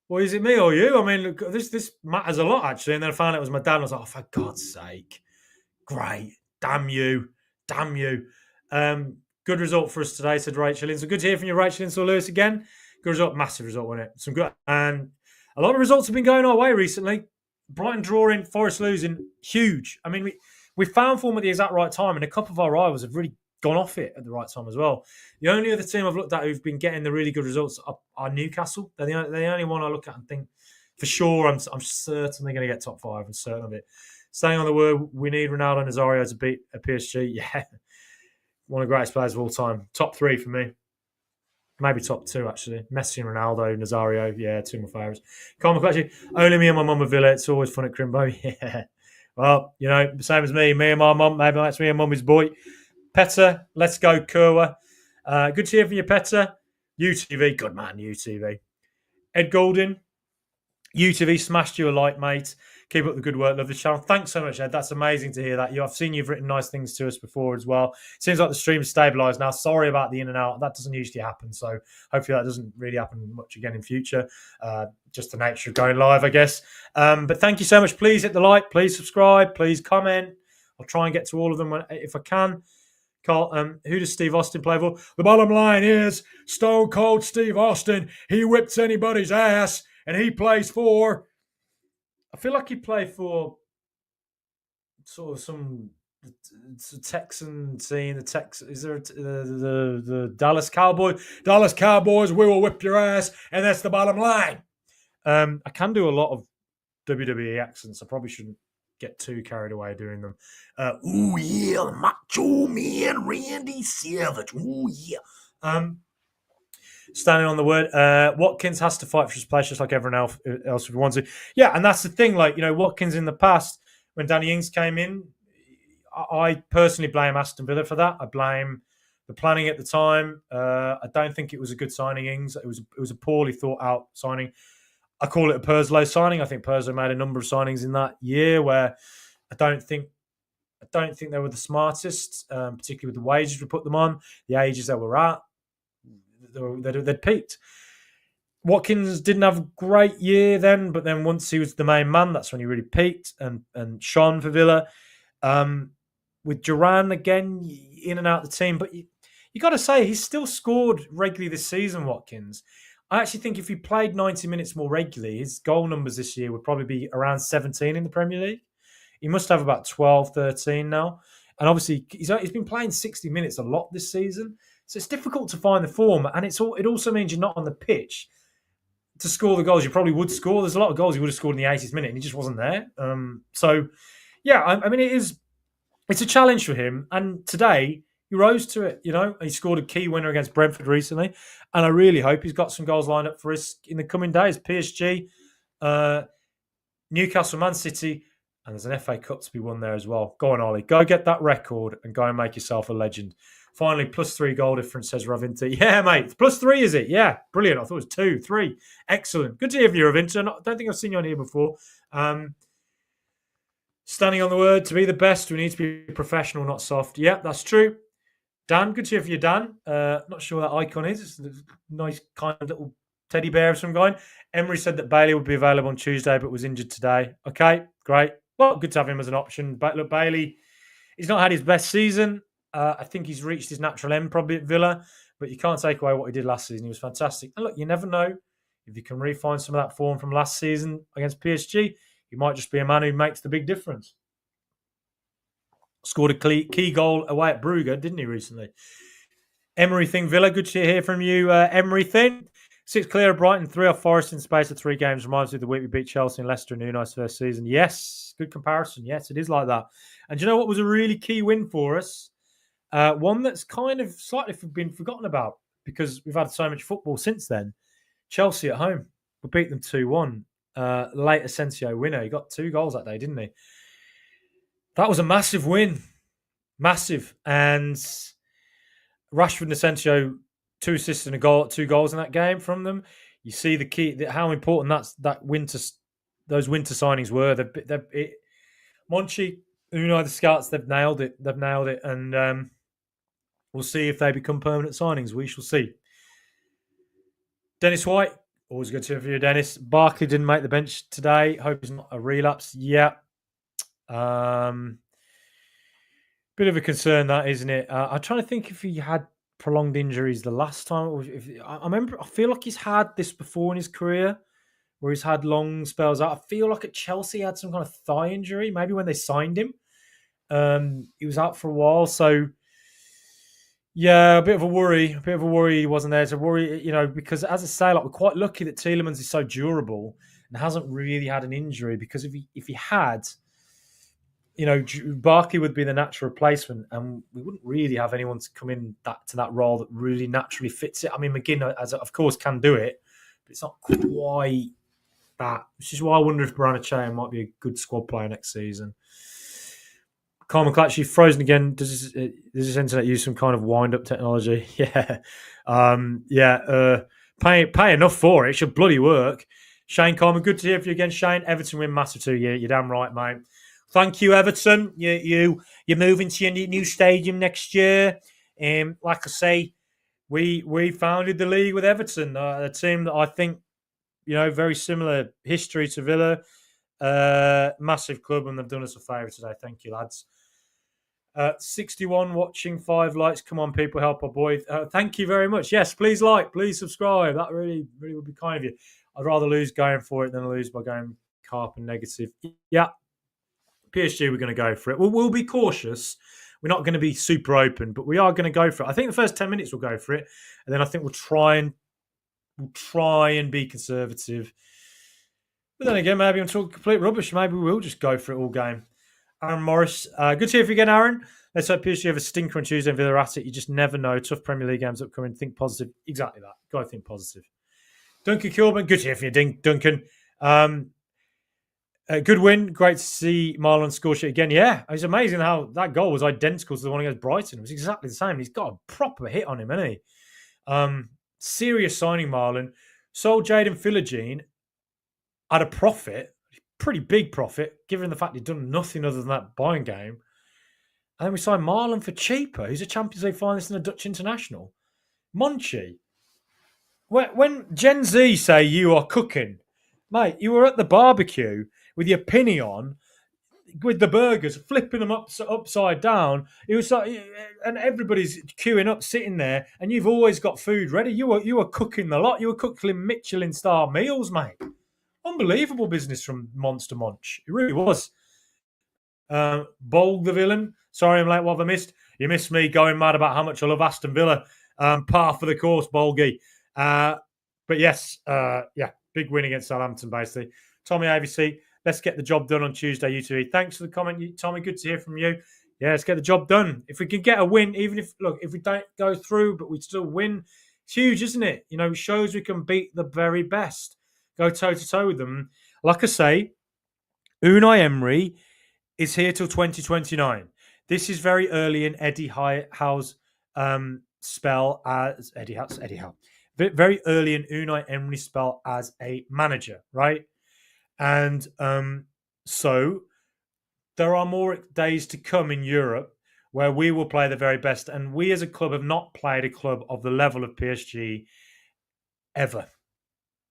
well, is it me or you? I mean, look, this matters a lot, actually. And then I found out it was my dad, and I was like, oh, for God's sake. Great. Damn you. Good result for us today, said Rachel. So good to hear from you, Rachel Insall Lewis again. Good result, massive result, wasn't it? Some good, and a lot of results have been going our way recently. Brighton drawing, Forest losing, huge. I mean, we found form at the exact right time, and a couple of our rivals have really gone off it at the right time as well. The only other team I've looked at who've been getting the really good results are Newcastle. They're the only one I look at and think for sure I'm certain they're going to get top 5. I'm certain of it. Staying on the word, we need Ronaldo and Nazario to beat a PSG. Yeah, one of the greatest players of all time. Top 3 for me. Maybe top 2, actually. Messi and Ronaldo, Nazario. Yeah, 2 of my favourites. Carl McClatchy, only me and my mum are Villa. It's always fun at Crimbo. Yeah. Well, same as me. Me and my mum. Maybe that's me and mummy's boy. Petter, let's go, Carew. Good to hear from you, Petter. UTV, good man, UTV. Ed Golden, UTV, smashed you a like, mate. Keep up the good work. Love the channel. Thanks so much, Ed. That's amazing to hear that. I've seen you've written nice things to us before as well. Seems like the stream's stabilised now. Sorry about the in and out. That doesn't usually happen. So hopefully that doesn't really happen much again in future. Just the nature of going live, I guess. But thank you so much. Please hit the like. Please subscribe. Please comment. I'll try and get to all of them if I can. Carl, who does Steve Austin play for? The bottom line is Stone Cold Steve Austin. He whips anybody's ass, and he plays for... I feel like he played for sort of some Texan scene. Is there the Dallas Cowboys? Dallas Cowboys, we will whip your ass, and that's the bottom line. I can do a lot of WWE accents. I probably shouldn't get too carried away doing them. Ooh yeah, the Macho Man Randy Savage. Ooh yeah. Standing on the word, Watkins has to fight for his place just like everyone else if he wants to. Yeah, and that's the thing. Watkins in the past, when Danny Ings came in, I personally blame Aston Villa for that. I blame the planning at the time. I don't think it was a good signing, Ings. It was a poorly thought out signing. I call it a Purslow signing. I think Purslow made a number of signings in that year where I don't think they were the smartest, particularly with the wages we put them on, the ages they were at. They'd peaked. Watkins didn't have a great year then, but then once he was the main man, that's when he really peaked and shone for Villa. With Duran again in and out of the team, but you got to say he's still scored regularly this season, Watkins. I actually think if he played 90 minutes more regularly, his goal numbers this year would probably be around 17 in the Premier League. He must have about 12, 13 now. And obviously, he's been playing 60 minutes a lot this season. So it's difficult to find the form, and it also means you're not on the pitch to score the goals you probably would score. There's a lot of goals he would have scored in the 80th minute, and he just wasn't there. I mean, it's a challenge for him. And today, he rose to it. He scored a key winner against Brentford recently, and I really hope he's got some goals lined up for us in the coming days. PSG, Newcastle, Man City, and there's an FA Cup to be won there as well. Go on, Ollie. Go get that record and go and make yourself a legend. Finally, +3 goal difference, says Ravinta. Yeah, mate. +3, is it? Yeah. Brilliant. I thought it was 2, 3. Excellent. Good to hear from you, Ravinta. I don't think I've seen you on here before. Standing on the word, to be the best, we need to be professional, not soft. Yeah, that's true. Dan, good to hear from you, Dan. Not sure what that icon is. It's a nice kind of little teddy bear of some kind. Emery said that Bailey would be available on Tuesday, but was injured today. Okay, great. Well, good to have him as an option. But look, Bailey, he's not had his best season. I think he's reached his natural end probably at Villa, but you can't take away what he did last season. He was fantastic. And look, you never know if you can refine some of that form from last season against PSG. He might just be a man who makes the big difference. Scored a key goal away at Brugge, didn't he, recently? Emery thing, Villa, good to hear from you, Emery thing. 6 clear of Brighton, 3 off Forest in space of 3 games. Reminds me of the week we beat Chelsea and Leicester in Unai's first season. Yes, good comparison. Yes, it is like that. And do you know what was a really key win for us? One that's kind of slightly been forgotten about because we've had so much football since then. Chelsea at home. We beat them 2-1. Late Asensio winner. He got 2 goals that day, didn't he? That was a massive win. Massive. And Rashford and Asensio, 2 assists and a goal, 2 goals in that game from them. You see the key, how important those winter signings were. Monchi, Unai, the scouts, they've nailed it. And we'll see if they become permanent signings. We shall see. Dennis White, always good to hear from you, Dennis. Barkley didn't make the bench today. Hope it's not a relapse. Yeah. Bit of a concern, that, isn't it? I'm trying to think if he had prolonged injuries the last time. I feel like he's had this before in his career, where he's had long spells out. I feel like at Chelsea he had some kind of thigh injury, maybe when they signed him. He was out for a while, so Yeah, a bit of a worry. A bit of a worry he wasn't there to worry, because as I say, like we're quite lucky that Tielemans is so durable and hasn't really had an injury. Because if he had, Barkley would be the natural replacement, and we wouldn't really have anyone to come in that role that really naturally fits it. I mean, McGinn, as of course, can do it, but it's not quite that. Which is why I wonder if Branachea might be a good squad player next season. Carl McClatchy frozen again. Does this internet use some kind of wind-up technology? Yeah, Pay enough for it. It should bloody work. Shane Coleman, good to hear from you again, Shane. Everton win massive 2-year. You're damn right, mate. Thank you, Everton. You're moving to your new stadium next year. Like I say, we founded the league with Everton, a team that I think very similar history to Villa. Massive club, and they've done us a favour today. Thank you, lads. 61 watching, 5 likes. Come on, people, help our boy. Thank you very much. Yes, please like, please subscribe. That really, really would be kind of you. I'd rather lose going for it than lose by going carp and negative. Yeah, PSG, we're going to go for it. We'll be cautious. We're not going to be super open, but we are going to go for it. I think the first 10 minutes we'll go for it, and then I think we'll try and be conservative. But then again, maybe I'm talking complete rubbish. Maybe we'll just go for it all game. Aaron Morris, good to hear you again, Aaron. Let's hope PSG have a stinker on Tuesday and Villa at it. You just never know. Tough Premier League games upcoming. Think positive. Exactly that. Got to think positive. Duncan Kilburn, good to hear from you, Duncan. Good win. Great to see Marlon score shit again. Yeah, it's amazing how that goal was identical to the one against Brighton. It was exactly the same. He's got a proper hit on him, hasn't he? Serious signing, Marlon. Sold Jaden Philogene at a profit, pretty big profit, given the fact he'd done nothing other than that buying game. And then we signed Marlon for cheaper. He's a Champions League finalist and a Dutch international. Monchi. When Gen Z say you are cooking, mate, you were at the barbecue with your pinny on, with the burgers, flipping them upside down. It was like, and everybody's queuing up, sitting there, and you've always got food ready. You were cooking the lot. You were cooking Michelin star meals, mate. Unbelievable business from Monster Munch. It really was. Bolg the villain. Sorry, I'm late. What have I missed? You missed me going mad about how much I love Aston Villa. Par for the course, Bolgy. But yes, big win against Southampton, basically. Tommy ABC, let's get the job done on Tuesday, U2E. Thanks for the comment, Tommy. Good to hear from you. Yeah, let's get the job done. If we can get a win, even if we don't go through, but we still win, it's huge, isn't it? It shows we can beat the very best. Go toe-to-toe with them. Like I say, Unai Emery is here till 2029. This is very early in Eddie Howe's spell as Eddie Howe. Very early in Unai Emery's spell as a manager, right? And so there are more days to come in Europe where we will play the very best. And we as a club have not played a club of the level of PSG ever.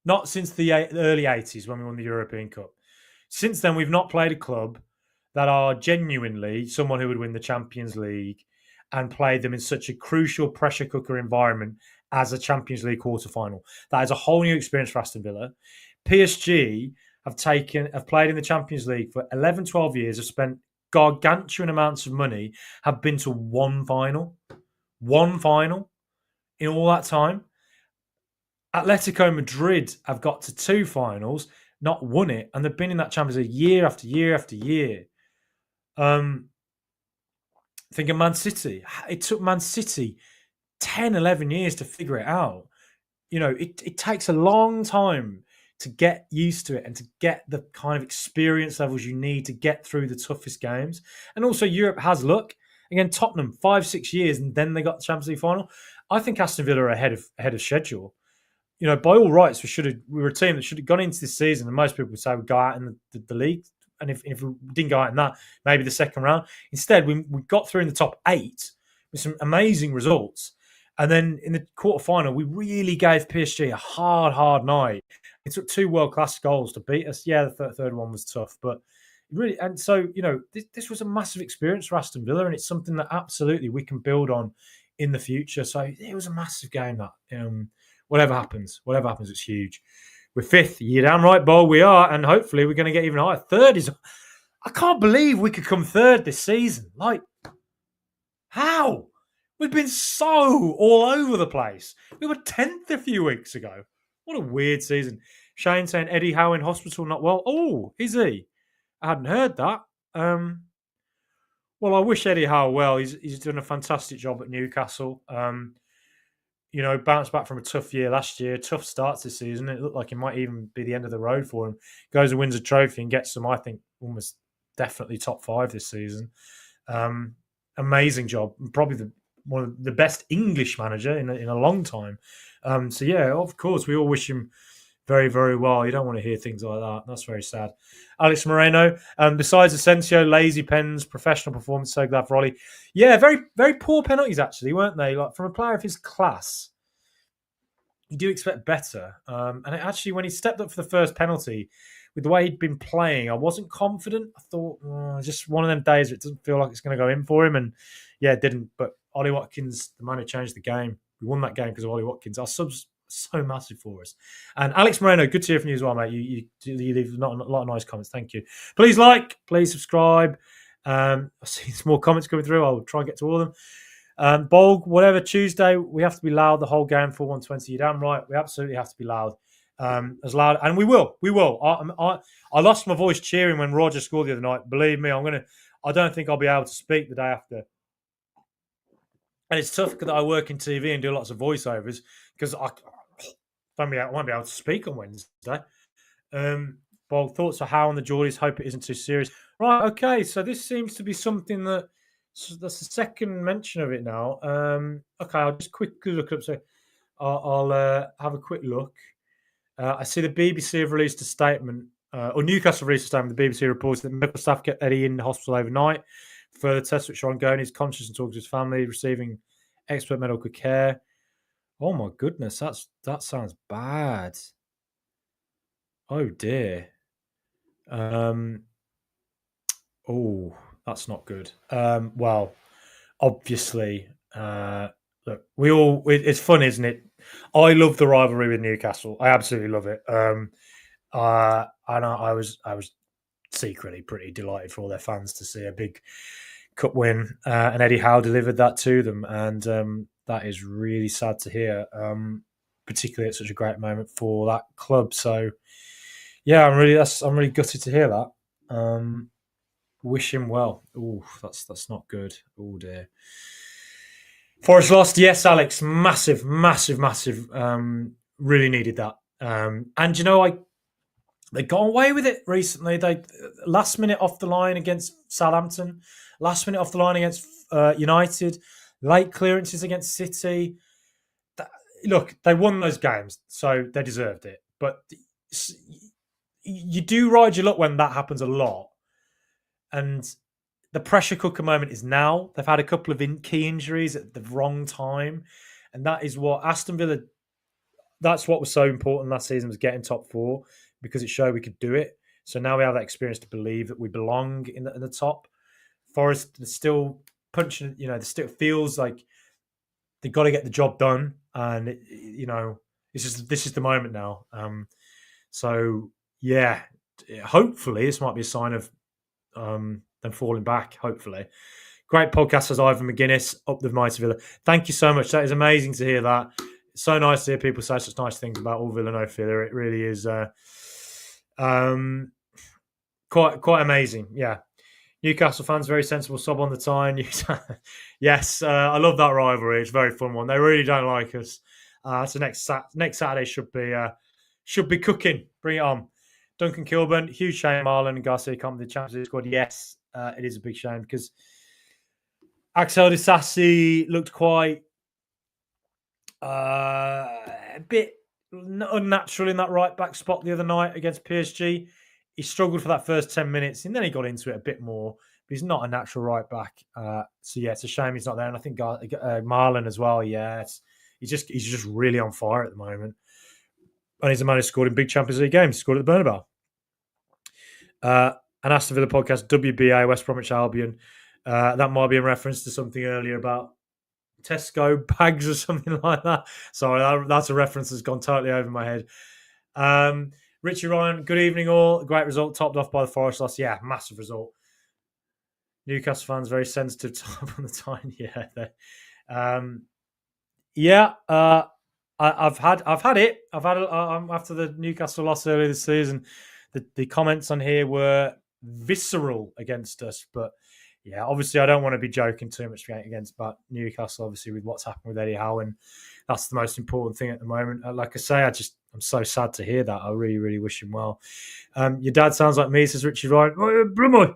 Not since the early 80s when we won the European Cup. Since then, we've not played a club that are genuinely someone who would win the Champions League and play them in such a crucial pressure cooker environment as a Champions League quarter-final. That is a whole new experience for Aston Villa. PSG have played in the Champions League for 11, 12 years, have spent gargantuan amounts of money, have been to one final in all that time. Atletico Madrid have got to 2 finals, not won it, and they've been in that Champions League year after year after year. Think of Man City. It took Man City 10, 11 years to figure it out. It takes a long time to get used to it and to get the kind of experience levels you need to get through the toughest games. And also Europe has luck. Again, Tottenham, 5-6 years, and then they got the Champions League final. I think Aston Villa are ahead of schedule. By all rights, we were a team that should have gone into this season, and most people would say we'd go out in the league. And if we didn't go out in that, maybe the second round. Instead, we got through in the top 8 with some amazing results. And then in the quarterfinal, we really gave PSG a hard night. It took 2 world-class goals to beat us. Yeah, the third one was tough, but really, and so, this was a massive experience for Aston Villa, and it's something that absolutely we can build on in the future. So it was a massive game that. Whatever happens, it's huge. We're 5th. You're damn right, Bo. We are, and hopefully we're going to get even higher. 3rd is. I can't believe we could come 3rd this season. Like, how? We've been so all over the place. We were 10th a few weeks ago. What a weird season. Shane saying Eddie Howe in hospital, not well. Oh, is he? I hadn't heard that. Well, I wish Eddie Howe well. He's done a fantastic job at Newcastle. Bounced back from a tough year last year, tough starts this season. It looked like it might even be the end of the road for him. Goes and wins a trophy and gets some, I think, almost definitely top 5 this season. Amazing job. Probably one of the best English manager in a long time. Of course, we all wish him very, very well. You don't want to hear things like that. That's very sad. Alex Moreno, besides Asensio, lazy pens, professional performance, so glad for Ollie. Yeah, very, very poor penalties, actually, weren't they? Like, from a player of his class, you do expect better. And actually, when he stepped up for the first penalty, with the way he'd been playing, I wasn't confident. I thought, just one of them days where it doesn't feel like it's going to go in for him. And yeah, it didn't. But Ollie Watkins, the man who changed the game. We won that game because of Ollie Watkins. Our subs so massive for us. And Alex Moreno, good to hear from you as well, mate. You leave a lot of nice comments. Thank you. Please like, please subscribe. I've seen some more comments coming through. I'll try and get to all of them. Bolg, whatever, Tuesday, we have to be loud the whole game for 120. You're damn right. We absolutely have to be loud. As loud, and we will. I lost my voice cheering when Roger scored the other night. Believe me, I don't think I'll be able to speak the day after. And it's tough because I work in TV and do lots of voiceovers because I won't be able to speak on Wednesday. Bolg, thoughts on how on the Geordies? Hope it isn't too serious. Right, okay. So this seems to be something that's the second mention of it now. Okay, I'll just quickly look up. So I'll have a quick look. I see the BBC have released a statement, or Newcastle released a statement. The BBC reports that medical staff kept Eddie in the hospital overnight. Further tests which are ongoing. He's conscious and talking to his family, receiving expert medical care. Oh my goodness, that sounds bad. Oh dear. Oh, that's not good. Well, obviously, look, it's fun, isn't it? I love the rivalry with Newcastle. I absolutely love it. And I was secretly pretty delighted for all their fans to see a big cup win, and Eddie Howe delivered that to them, and that is really sad to hear, particularly at such a great moment for that club. So, yeah, I'm really gutted to hear that. Wish him well. Oh, that's not good. Oh dear. Forest lost. Yes, Alex. Massive. Really needed that. And you know, they got away with it recently. They last minute off the line against Southampton, last minute off the line against United, late clearances against City. Look, they won those games, so they deserved it. But you do ride your luck when that happens a lot. And the pressure cooker moment is now. They've had a couple of key injuries at the wrong time. And that is what Aston Villa, that's what was so important last season, was getting top 4, because it showed we could do it. So now we have that experience to believe that we belong in the top. Forest is still punching, it still feels like they've got to get the job done. And, this is the moment now. So, yeah, hopefully this might be a sign of them falling back, hopefully. Great podcast, says Ivan McGuinness, up the mighty Villa. Thank you so much. That is amazing to hear that. It's so nice to hear people say such nice things about all Villa, no Villa. It really is quite amazing. Yeah. Newcastle fans, very sensible sub on the time. Yes, I love that rivalry. It's a very fun one. They really don't like us. So next Saturday should be cooking. Bring it on. Duncan Kilburn, huge shame Marlon and Garcia come to the Champions League squad. Yes, it is a big shame because Axel Disasi looked quite a bit unnatural in that right back spot the other night against PSG. He struggled for that first 10 minutes and then he got into it a bit more, but he's not a natural right back. So yeah, it's a shame he's not there. And I think Marlon as well. Yeah, he's just really on fire at the moment. And he's a man who scored in big Champions League games. He scored at the Bernabeu. An Aston Villa podcast, WBA, West Bromwich Albion. That might be in reference to something earlier about Tesco bags or something like that. Sorry, that's a reference that's gone totally over my head. Richie Ryan, good evening all. Great result, topped off by the Forest loss. Yeah, massive result. Newcastle fans, very sensitive top on the time. Yeah, Yeah, I've had it. After the Newcastle loss earlier this season, the comments on here were visceral against us. But yeah, obviously I don't want to be joking too much against but Newcastle. Obviously with what's happened with Eddie Howe, and that's the most important thing at the moment. Like I say, I'm so sad to hear that. I really, really wish him well. Your dad sounds like me, says Richie Ryan. Brumo,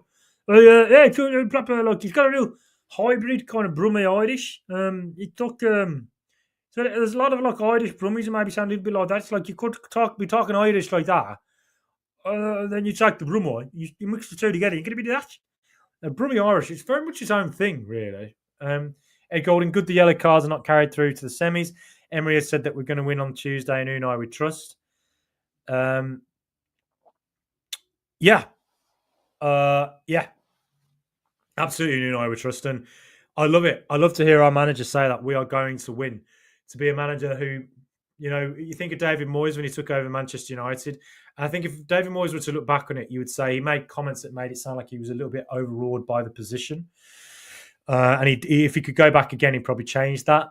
yeah, like he's got a real hybrid kind of Brummie Irish. He took so there's a lot of like Irish Brummies who maybe sound a little bit like that. It's like you could be talking Irish like that. Then you take the Brummie, you mix the two together, you're going to be that. Brummie Irish, it's very much his own thing, really. Ed Golding, good the yellow cards are not carried through to the semis. Emery has said that we're going to win on Tuesday, and Unai we trust. Yeah. Absolutely, Unai we trust. And I love it. I love to hear our manager say that we are going to win. To be a manager who, you think of David Moyes when he took over Manchester United. And I think if David Moyes were to look back on it, you would say he made comments that made it sound like he was a little bit overawed by the position. And if he could go back again, he'd probably change that.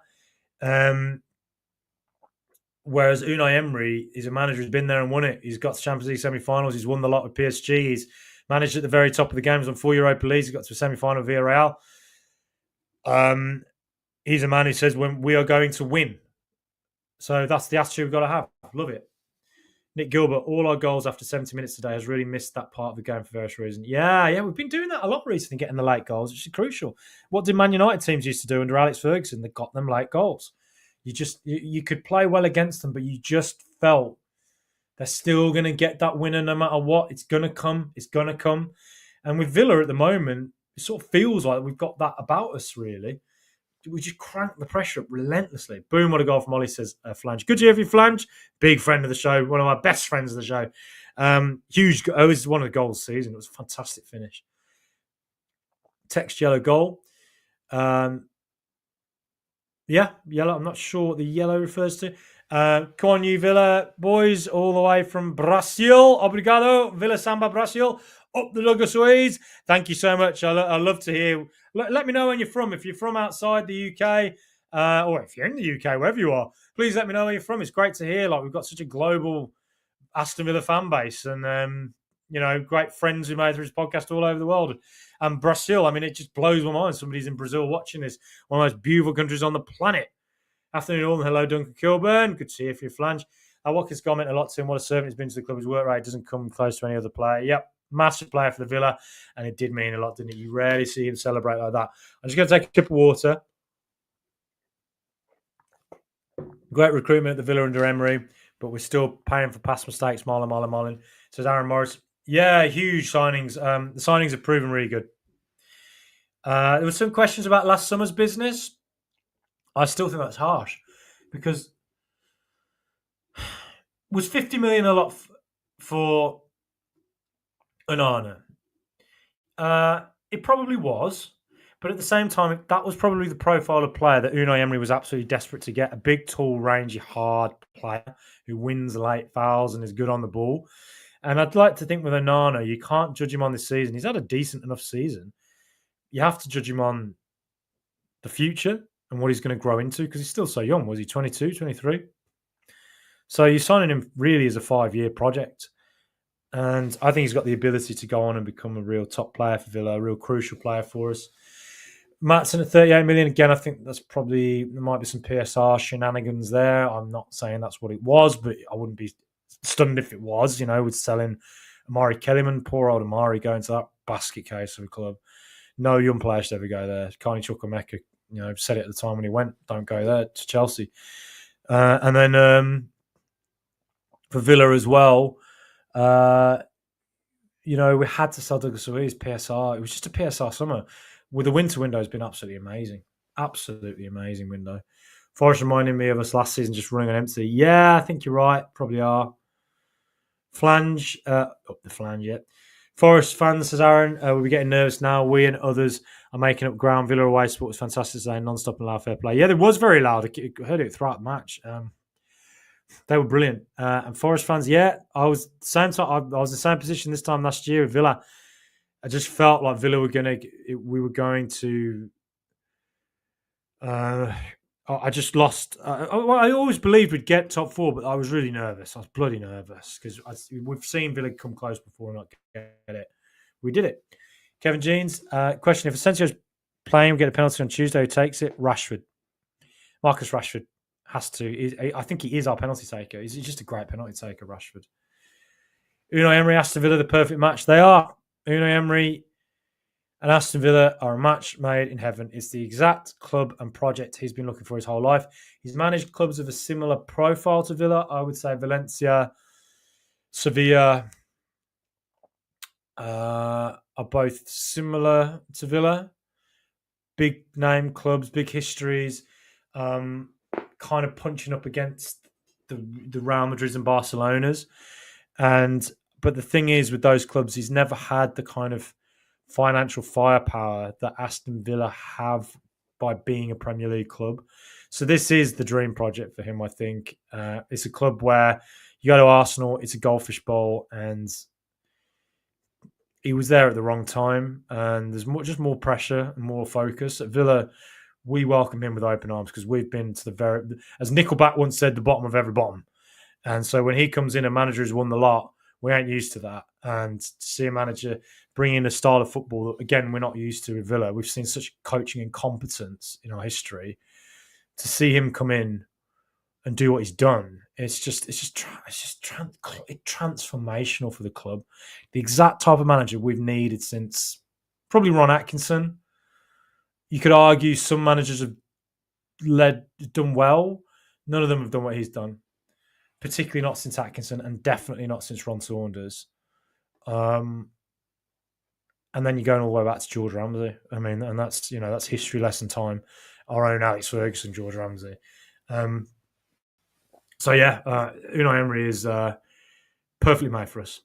Whereas Unai Emery is a manager who's been there and won it. He's got to Champions League semi-finals. He's won the lot with PSG. He's managed at the very top of the games on 4 Europa Leagues. He's got to a semi-final via Real. He's a man who says when we are going to win. So that's the attitude we've got to have. Love it. Nick Gilbert, all our goals after 70 minutes today has really missed that part of the game for various reasons. Yeah, we've been doing that a lot recently, getting the late goals, which is crucial. What did Man United teams used to do under Alex Ferguson? They got them late goals. You could play well against them, but you just felt they're still going to get that winner no matter what. It's going to come. It's going to come. And with Villa at the moment, it sort of feels like we've got that about us, really. We just crank the pressure up relentlessly. Boom, what a goal from Ollie, says Flange. Good to hear you, Flange. Big friend of the show. One of my best friends of the show. Huge. It was one of the goals of the season. It was a fantastic finish. Text yellow goal. Yeah, yellow. I'm not sure what the yellow refers to. Come on, you Villa boys, all the way from Brazil. Obrigado, Villa Samba, Brazil. Up the Lugasois. Thank you so much. I love to hear. Let me know when you're from. If you're from outside the UK, or if you're in the UK, wherever you are, please let me know where you're from. It's great to hear. Like we've got such a global Aston Villa fan base, and great friends who made this podcast all over the world. And Brazil, I mean, it just blows my mind. Somebody's in Brazil watching this. One of the most beautiful countries on the planet. Afternoon all, and hello, Duncan Kilburn. Good to see you for your flange. Watkins comment a lot to him. What a servant he's been to the club. His work rate doesn't come close to any other player. Yep, massive player for the Villa, and it did mean a lot, didn't it? You rarely see him celebrate like that. I'm just going to take a sip of water. Great recruitment at the Villa under Emery, but we're still paying for past mistakes. Marlon. Says Aaron Morris. Yeah, huge signings. The signings have proven really good. There were some questions about last summer's business. I still think that's harsh because was 50 million a lot for Onana? It probably was, but at the same time, that was probably the profile of player that Unai Emery was absolutely desperate to get. A big, tall, rangy, hard player who wins late fouls and is good on the ball. And I'd like to think with Onana, you can't judge him on this season. He's had a decent enough season. You have to judge him on the future and what he's going to grow into because he's still so young. Was he 22, 23? So you're signing him really as a 5-year project. And I think he's got the ability to go on and become a real top player for Villa, a real crucial player for us. Maatsen at 38 million. Again, I think there might be some PSR shenanigans there. I'm not saying that's what it was, but I wouldn't be stunned if it was, with selling Amari Kellyman. Poor old Amari going to that basket case of a club. No young player should ever go there. Carney Chukwuemeka, said it at the time when he went, don't go there to Chelsea. And then for Villa as well, we had to sell Douglas Luiz, PSR. It was just a PSR summer. With the winter window, has been absolutely amazing. Absolutely amazing window. Forest reminding me of us last season just running on empty. Yeah, I think you're right. Probably are. Flange, up the flange yet. Forest fans, says Aaron, we'll be getting nervous now. We and others are making up ground. Villa away sport was fantastic today, non-stop and loud fair play. Yeah, it was very loud. I heard it throughout the match. They were brilliant. And Forest fans, yeah, I was the same position this time last year with Villa. I just felt like Villa we were going to I just lost. I always believed we'd get top four, but I was really nervous. I was bloody nervous because we've seen Villa come close before and not get it. We did it. Kevin Jeans, question: if Asensio's playing, we get a penalty on Tuesday, who takes it? Rashford. Marcus Rashford has to. I think he is our penalty taker. He's just a great penalty taker, Rashford. Unai Emery, Aston Villa, the perfect match. They are. Unai Emery and Aston Villa are a match made in heaven. It's the exact club and project he's been looking for his whole life. He's managed clubs of a similar profile to Villa. I would say Valencia, Sevilla are both similar to Villa. Big name clubs, big histories, kind of punching up against the Real Madrids and Barcelonas. But the thing is, with those clubs, he's never had the kind of financial firepower that Aston Villa have by being a Premier League club. So this is the dream project for him, I think. It's a club where you go to Arsenal, it's a goldfish bowl, and he was there at the wrong time, and there's just more pressure and more focus. At Villa, we welcome him with open arms because we've been to the as Nickelback once said, the bottom of every bottom. And so when he comes in, a manager who's won the lot, we ain't used to that. And to see a manager bring in a style of football that, again, we're not used to with Villa. We've seen such coaching incompetence in our history. To see him come in and do what he's done, it's transformational for the club. The exact type of manager we've needed since probably Ron Atkinson. You could argue some managers have done well. None of them have done what he's done. Particularly not since Atkinson, and definitely not since Ron Saunders. And then you're going all the way back to George Ramsay. I mean, and that's history lesson time. Our own Alex Ferguson, George Ramsay. Unai Emery is perfectly made for us.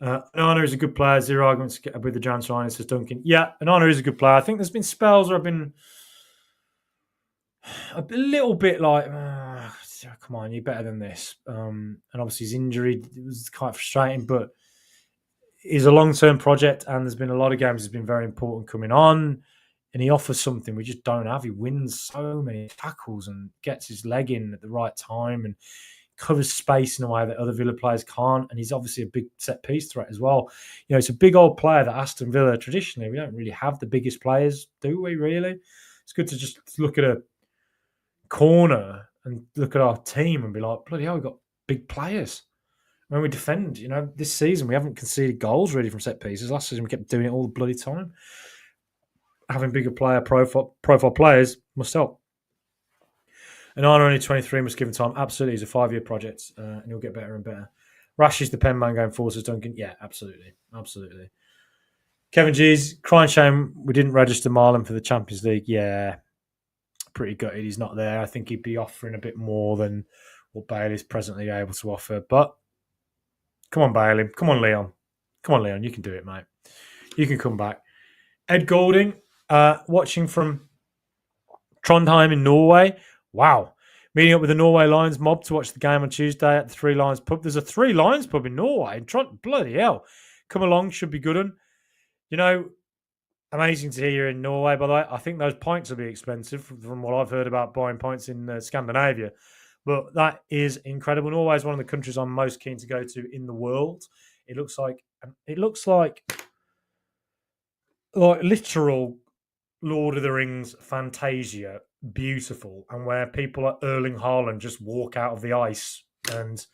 Onana is a good player. Zero arguments with the Jan signing, says Duncan. Yeah, Onana is a good player. I think there's been spells where I've been a little bit like, come on, you're better than this. And obviously his injury was quite frustrating, but it's a long-term project, and there's been a lot of games that's been very important coming on, and he offers something we just don't have. He wins so many tackles and gets his leg in at the right time and covers space in a way that other Villa players can't, and he's obviously a big set-piece threat as well. You know, it's a big old player that Aston Villa, traditionally, we don't really have the biggest players, do we, really? It's good to just look at a corner and look at our team and be like, bloody hell, we've got big players. When we defend, this season we haven't conceded goals really from set pieces. Last season we kept doing it all the bloody time. Having bigger profile players must help. And Onana, only 23, must give him time. Absolutely, he's a 5-year project, and he'll get better and better. Rash is the pen man going forward, says Duncan. Yeah, absolutely. Kevin G's, crying shame we didn't register Marlon for the Champions League. Yeah, pretty gutted he's not there. I think he'd be offering a bit more than what Bailey's presently able to offer. But come on, Bailey. Come on, Leon. You can do it, mate. You can come back. Ed Golding, watching from Trondheim in Norway. Wow. Meeting up with the Norway Lions mob to watch the game on Tuesday at the Three Lions pub. There's a Three Lions pub in Norway. Bloody hell. Come along, should be good one. Amazing to hear you're in Norway, by the way. I think those pints will be expensive from what I've heard about buying pints in Scandinavia. But that is incredible. Norway is one of the countries I'm most keen to go to in the world. It looks like literal Lord of the Rings Fantasia, beautiful, and where people like Erling Haaland just walk out of the ice and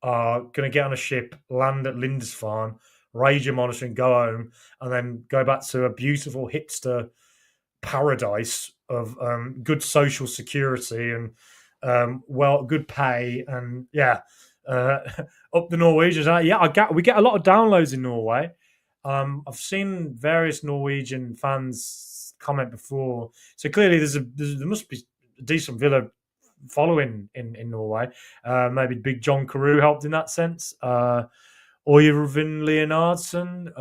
are going to get on a ship, land at Lindisfarne, raise your monitoring, go home, and then go back to a beautiful hipster paradise of good social security and good pay, and up the Norwegians. We get a lot of downloads in Norway. I've seen various Norwegian fans comment before, so clearly there must be a decent Villa following in Norway. Maybe Big John Carew helped in that sense. Oyvind Leonardsen.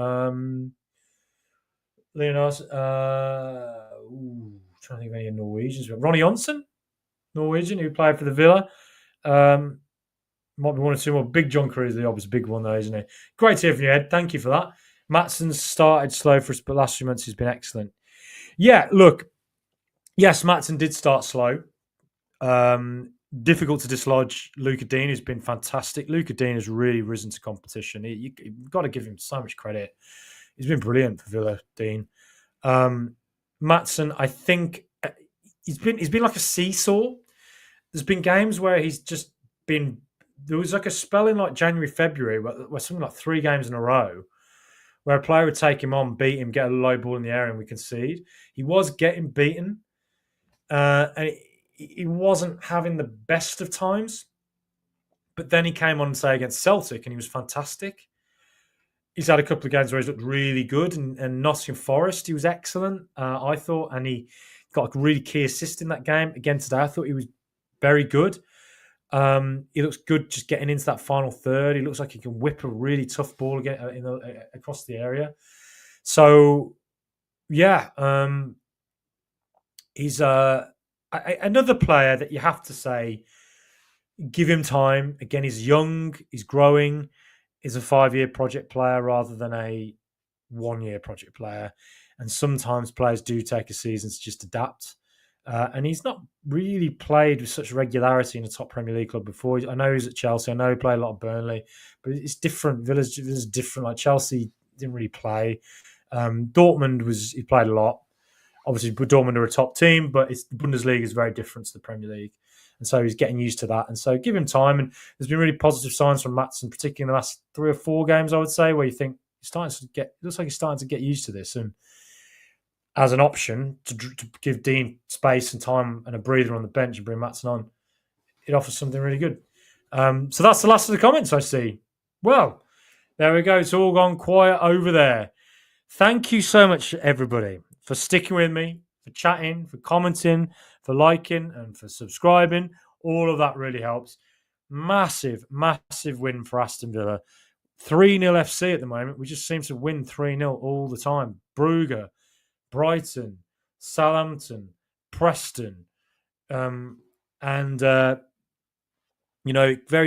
Trying to think of any Norwegians. Ronnie Johnsen, Norwegian, who played for the Villa. Might be one or two more. Big John Carew is the obvious big one, though, isn't he? Great to hear from you, Ed. Thank you for that. Maatsen started slow for us, but last few months he's been excellent. Yeah, look. Yes, Maatsen did start slow. Difficult to dislodge Luca Dean, who's been fantastic. Luca Dean has really risen to competition. You've got to give him so much credit. He's been brilliant for Villa, Dean. Maatsen, I think he's been like a seesaw. There's been games where he's just been. There was like a spell in like January, February, where something like 3 games in a row, where a player would take him on, beat him, get a low ball in the air, and we concede. He was getting beaten, and he wasn't having the best of times. But then he came on, say, against Celtic, and he was fantastic. He's had a couple of games where he's looked really good, and Nottingham Forest, he was excellent, I thought, and he got a really key assist in that game. Again today, I thought he was very good. He looks good just getting into that final third. He looks like he can whip a really tough ball again across the area. So, yeah, he's another player that you have to say, give him time. Again, he's young, he's growing. He's a 5-year project player rather than a 1-year project player. And sometimes players do take a season to just adapt. And he's not really played with such regularity in a top Premier League club before. I know he's at Chelsea. I know he played a lot of Burnley, but it's different. Villa's different. Like Chelsea didn't really play. Dortmund he played a lot. Obviously, Dortmund are a top team, but the Bundesliga is very different to the Premier League. And so he's getting used to that. And so give him time. And there's been really positive signs from Maatsen, particularly in the last 3 or 4 games, I would say, where you think it looks like he's starting to get used to this. And as an option to give Dean space and time and a breather on the bench and bring Maatsen on, it offers something really good. So that's the last of the comments I see. Well, there we go. It's all gone quiet over there. Thank you so much, everybody, for sticking with me, for chatting, for commenting, for liking, and for subscribing. All of that really helps. Massive, massive win for Aston Villa. 3-0 FC at the moment. We just seem to win 3-0 all the time. Brugge, Brighton, Southampton, Preston. Very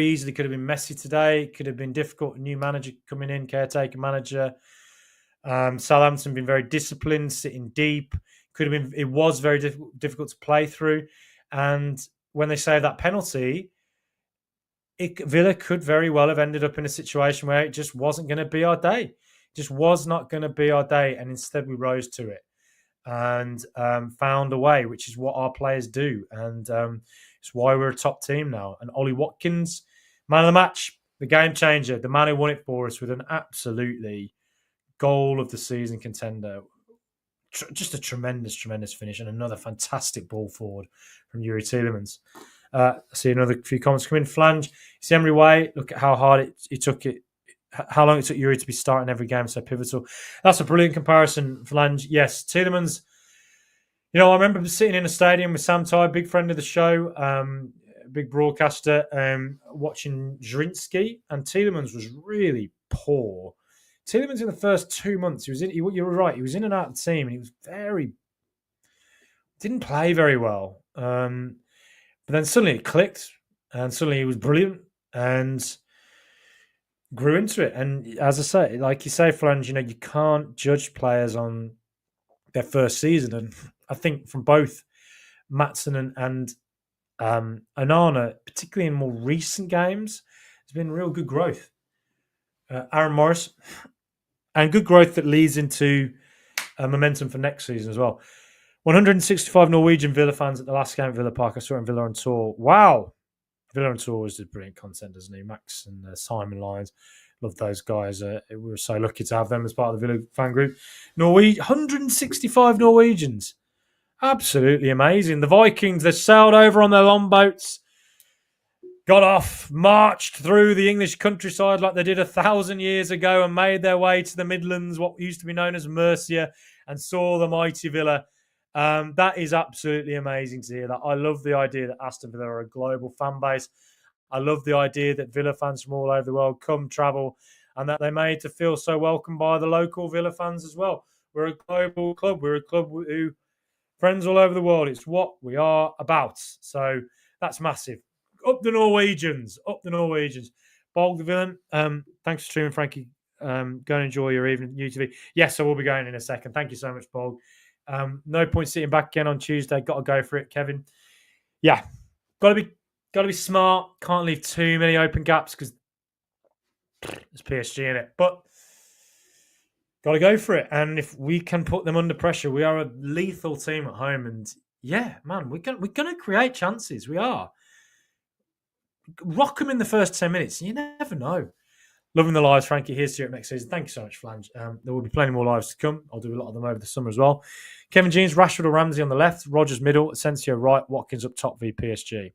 easily could have been messy today. It could have been difficult. New manager coming in, caretaker manager. Southampton been very disciplined, sitting deep. It was very difficult to play through. And when they saved that penalty, Villa could very well have ended up in a situation where it just wasn't going to be our day. It just was not going to be our day. And instead we rose to it and found a way, which is what our players do. And it's why we're a top team now. And Ollie Watkins, man of the match, the game changer, the man who won it for us with an absolutely goal of the season contender. Just a tremendous, tremendous finish and another fantastic ball forward from Youri Tielemans. I see another few comments come in. Flange, it's the Emery way. Look at how hard it took it. How long it took Youri to be starting every game, so pivotal. That's a brilliant comparison, Flange. Yes, Tielemans. I remember sitting in a stadium with Sam Ty, big friend of the show, big broadcaster, watching Zrinski, and Tielemans was really poor. Tielemans in the first 2 months, you were right, he was in and out of the team, and he was didn't play very well. But then suddenly it clicked, and suddenly he was brilliant and grew into it. And as I say, like you say, Flange, you can't judge players on their first season. And I think from both Maatsen and Onana, particularly in more recent games, there's been real good growth. Aaron Morris, and good growth that leads into momentum for next season as well. 165 Norwegian Villa fans at the last game at Villa Park. I saw it in Villa on Tour. Wow. Villa on Tour was brilliant content, doesn't he? Max and Simon Lyons. Love those guys. We were so lucky to have them as part of the Villa fan group. 165 Norwegians. Absolutely amazing. The Vikings, they sailed over on their longboats, got off, marched through the English countryside like they did 1,000 years ago and made their way to the Midlands, what used to be known as Mercia, and saw the mighty Villa. That is absolutely amazing to hear that. I love the idea that Aston Villa are a global fan base. I love the idea that Villa fans from all over the world come, travel, and that they're made to feel so welcome by the local Villa fans as well. We're a global club. We're a club who friends all over the world. It's what we are about. So that's massive. Up the Norwegians. Up the Norwegians. Bolg the villain. Thanks for streaming, Frankie. Go and enjoy your evening, UTV. Yes, I will be going in a second. Thank you so much, Bolg. No point sitting back again on Tuesday. Got to go for it, Kevin. Yeah, got to be smart. Can't leave too many open gaps because there's PSG in it. But got to go for it. And if we can put them under pressure, we are a lethal team at home. And yeah, man, we're gonna create chances. We are. Rock them in the first 10 minutes. You never know. Loving the lives, Frankie. Here's to you next season. Thank you so much, Flange. There will be plenty more lives to come. I'll do a lot of them over the summer as well. Kevin Jeans, Rashford or Ramsey on the left, Rogers middle, Asensio right, Watkins up top v PSG.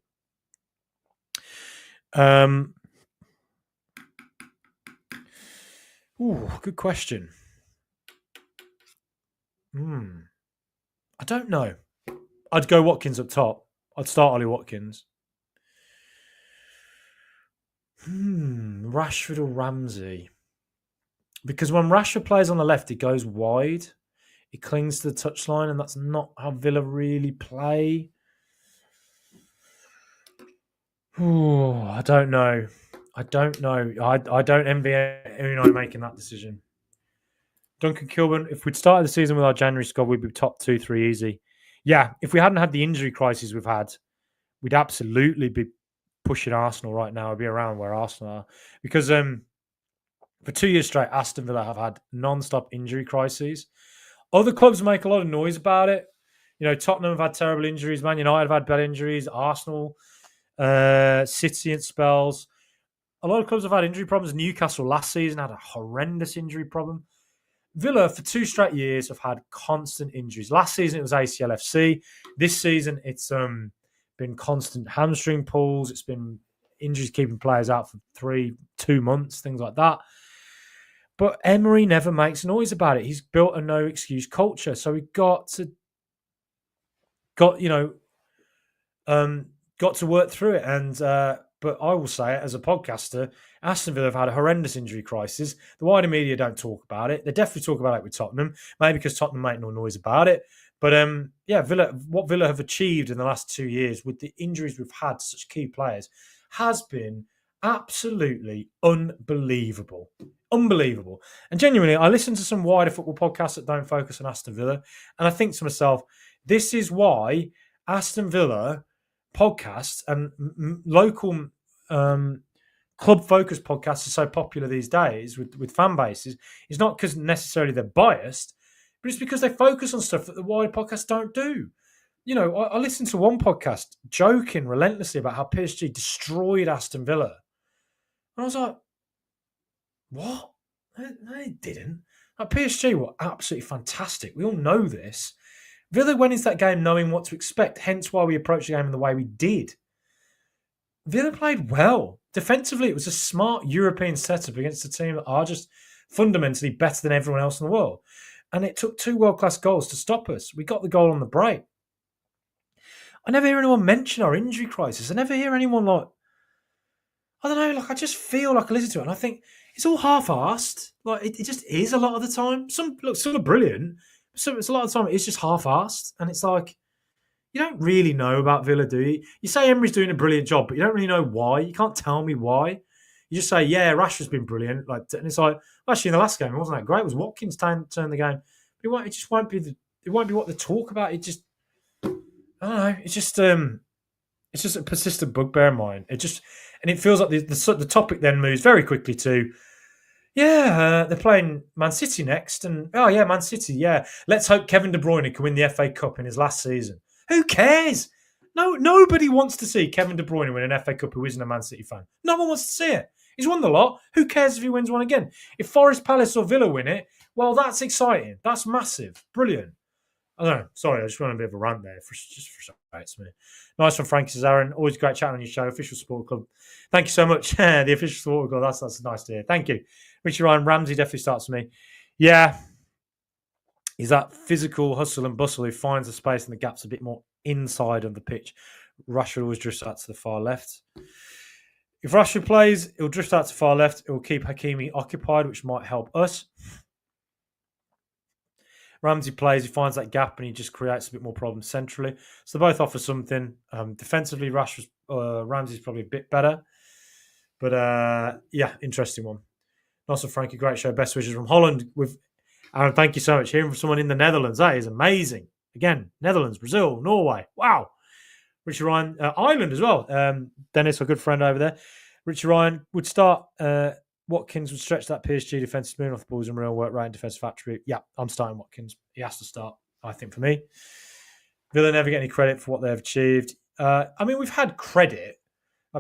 Good question. I don't know. I'd go Watkins up top. I'd start Ollie Watkins. Rashford or Ramsey? Because when Rashford plays on the left, he goes wide. He clings to the touchline, and that's not how Villa really play. I don't know. I don't envy Unai making that decision. Duncan Kilburn, if we'd started the season with our January squad, we'd be top 2-3 easy. Yeah, if we hadn't had the injury crisis we've had, we'd absolutely be pushing Arsenal right now. We'd be around where Arsenal are. Because for 2 years straight, Aston Villa have had non-stop injury crises. Other clubs make a lot of noise about it. You know, Tottenham have had terrible injuries. Man United have had bad injuries. Arsenal, City in spells. A lot of clubs have had injury problems. Newcastle last season had a horrendous injury problem. Villa, for 2 straight years, have had constant injuries. Last season, it was ACL FC. This season, it's been constant hamstring pulls. It's been injuries keeping players out for 2 months, things like that. But Emery never makes noise about it. He's built a no-excuse culture. So we got to work through it. And but I will say it as a podcaster, Aston Villa have had a horrendous injury crisis. The wider media don't talk about it. They definitely talk about it with Tottenham, maybe because Tottenham make no noise about it. But what Villa have achieved in the last 2 years with the injuries we've had to such key players has been absolutely unbelievable. Unbelievable. And genuinely, I listen to some wider football podcasts that don't focus on Aston Villa, and I think to myself, this is why Aston Villa podcasts and local club-focused podcasts are so popular these days with fan bases. It's not because necessarily they're biased, but it's because they focus on stuff that the wider podcasts don't do. You know, I listened to one podcast joking relentlessly about how PSG destroyed Aston Villa. And I was like, what? No, they didn't. Like, PSG were absolutely fantastic. We all know this. Villa went into that game knowing what to expect, hence why we approached the game in the way we did. Villa played well. Defensively, it was a smart European setup against a team that are just fundamentally better than everyone else in the world. And it took 2 world-class goals to stop us. We got the goal on the break. I never hear anyone mention our injury crisis. I never hear anyone I don't know, I just feel like I listen to it and I think it's all half-assed. It just is a lot of the time. Some look sort of brilliant. It's a lot of the time it's just half-assed. And it's like, you don't really know about Villa, do you? You say Emery's doing a brilliant job, but you don't really know why. You can't tell me why. You just say, yeah, Rashford's been brilliant. And it's like, actually, in the last game, it wasn't that great. It was Watkins turned the game. But it just won't be what they talk about. It just, I don't know. It's just a persistent bugbear of mine. And it feels like the topic then moves very quickly to, they're playing Man City next. And, Man City, yeah. Let's hope Kevin De Bruyne can win the FA Cup in his last season. Who cares? No, nobody wants to see Kevin De Bruyne win an FA Cup who isn't a Man City fan. No one wants to see it. He's won the lot. Who cares if he wins one again? If Forest, Palace or Villa win it, well, that's exciting. That's massive. Brilliant. I don't know. Sorry, I just went on a bit of a rant there. Just for a minute. Nice one, Frankie Cesarin. Always great chatting on your show. Official Sport Club. Thank you so much. The Official Sport Club. That's nice to hear. Thank you. Richie Ryan, Ramsey definitely starts for me. Yeah. He's that physical hustle and bustle who finds the space and the gaps a bit more inside of the pitch. Rashford always drifts out to the far left. If Rashford plays, he'll drift out to far left. It will keep Hakimi occupied, which might help us. Ramsey plays, he finds that gap and he just creates a bit more problems centrally. So they both offer something. Defensively, Ramsey's probably a bit better. But interesting one. Nice one, Frankie. Great show. Best wishes from Holland. Aaron, thank you so much. Hearing from someone in the Netherlands, that is amazing. Again, Netherlands, Brazil, Norway. Wow. Richie Ryan, Ireland as well. Dennis, a good friend over there. Richie Ryan would start. Watkins would stretch that PSG defence, spin off the balls and real work right in defensive attribute. Yeah, I'm starting Watkins. He has to start, I think, for me. Villa never get any credit for what they've achieved. I mean, we've had credit.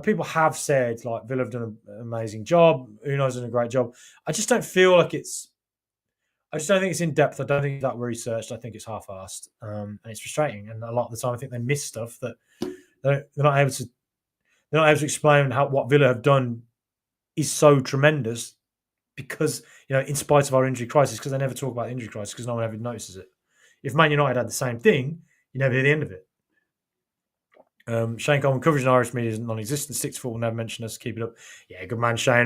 People have said, like, Villa have done an amazing job. Unai's done a great job. I just don't feel like I just don't think it's in depth. I don't think it's that researched. I think it's half-assed, and it's frustrating. And a lot of the time, I think they miss stuff that they're not able to. They're not able to explain how what Villa have done is so tremendous because, in spite of our injury crisis, because they never talk about the injury crisis because no one ever notices it. If Man United had the same thing, you never hear the end of it. Shane Coleman, coverage in Irish media is non-existent. 6 will never mention us. Keep it up. Yeah, good man, Shane.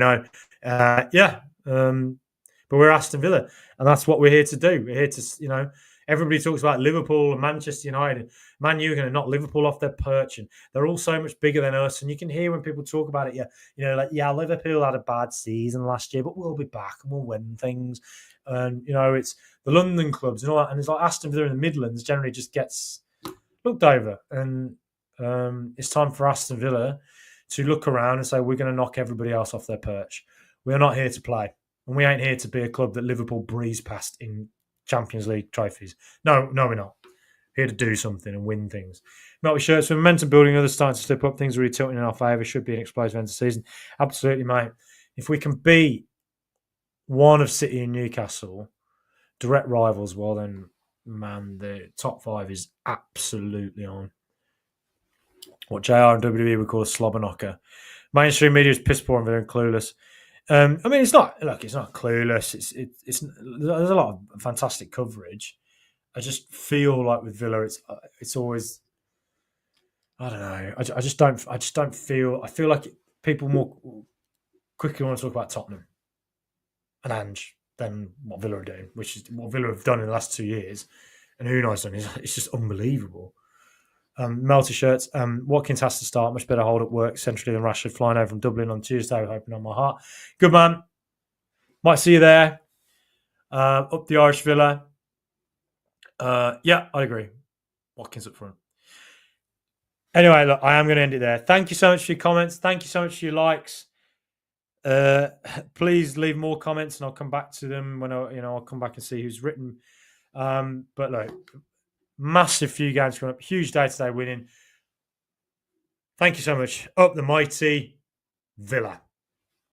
But we're Aston Villa, and that's what we're here to do. We're here to, everybody talks about Liverpool and Manchester United. Man U are going to knock Liverpool off their perch, and they're all so much bigger than us. And you can hear when people talk about it, Liverpool had a bad season last year, but we'll be back and we'll win things. And, it's the London clubs and all that. And it's like Aston Villa in the Midlands generally just gets looked over. And it's time for Aston Villa to look around and say, we're going to knock everybody else off their perch. We're not here to play. And we ain't here to be a club that Liverpool breeze past in Champions League trophies. No, we're not. Here to do something and win things. Melty shirts, for momentum building, others starting to slip up. Things are really tilting in our favour. Should be an explosive end of the season. Absolutely, mate. If we can beat one of City and Newcastle, direct rivals, well then, man, the top 5 is absolutely on. What JR and WWE would call a slobber knocker. Mainstream media is piss poor and very clueless. It's not clueless. It's there's a lot of fantastic coverage. I just feel like with Villa, it's always, I don't know. I just don't feel. I feel like people more quickly want to talk about Tottenham and Ange than what Villa are doing, which is what Villa have done in the last 2 years, and Unai's done. It's just unbelievable. Melty shirts. Watkins has to start. Much better hold up work centrally than Rashford flying over from Dublin on Tuesday with hoping on my heart. Good man. Might see you there. Up the Irish Villa. Yeah, I agree. Watkins up front. Anyway, look, I am going to end it there. Thank you so much for your comments. Thank you so much for your likes. Please leave more comments, and I'll come back to them when I'll come back and see who's written. But look. Massive few games coming up. Huge day today winning. Thank you so much. Up the mighty Villa.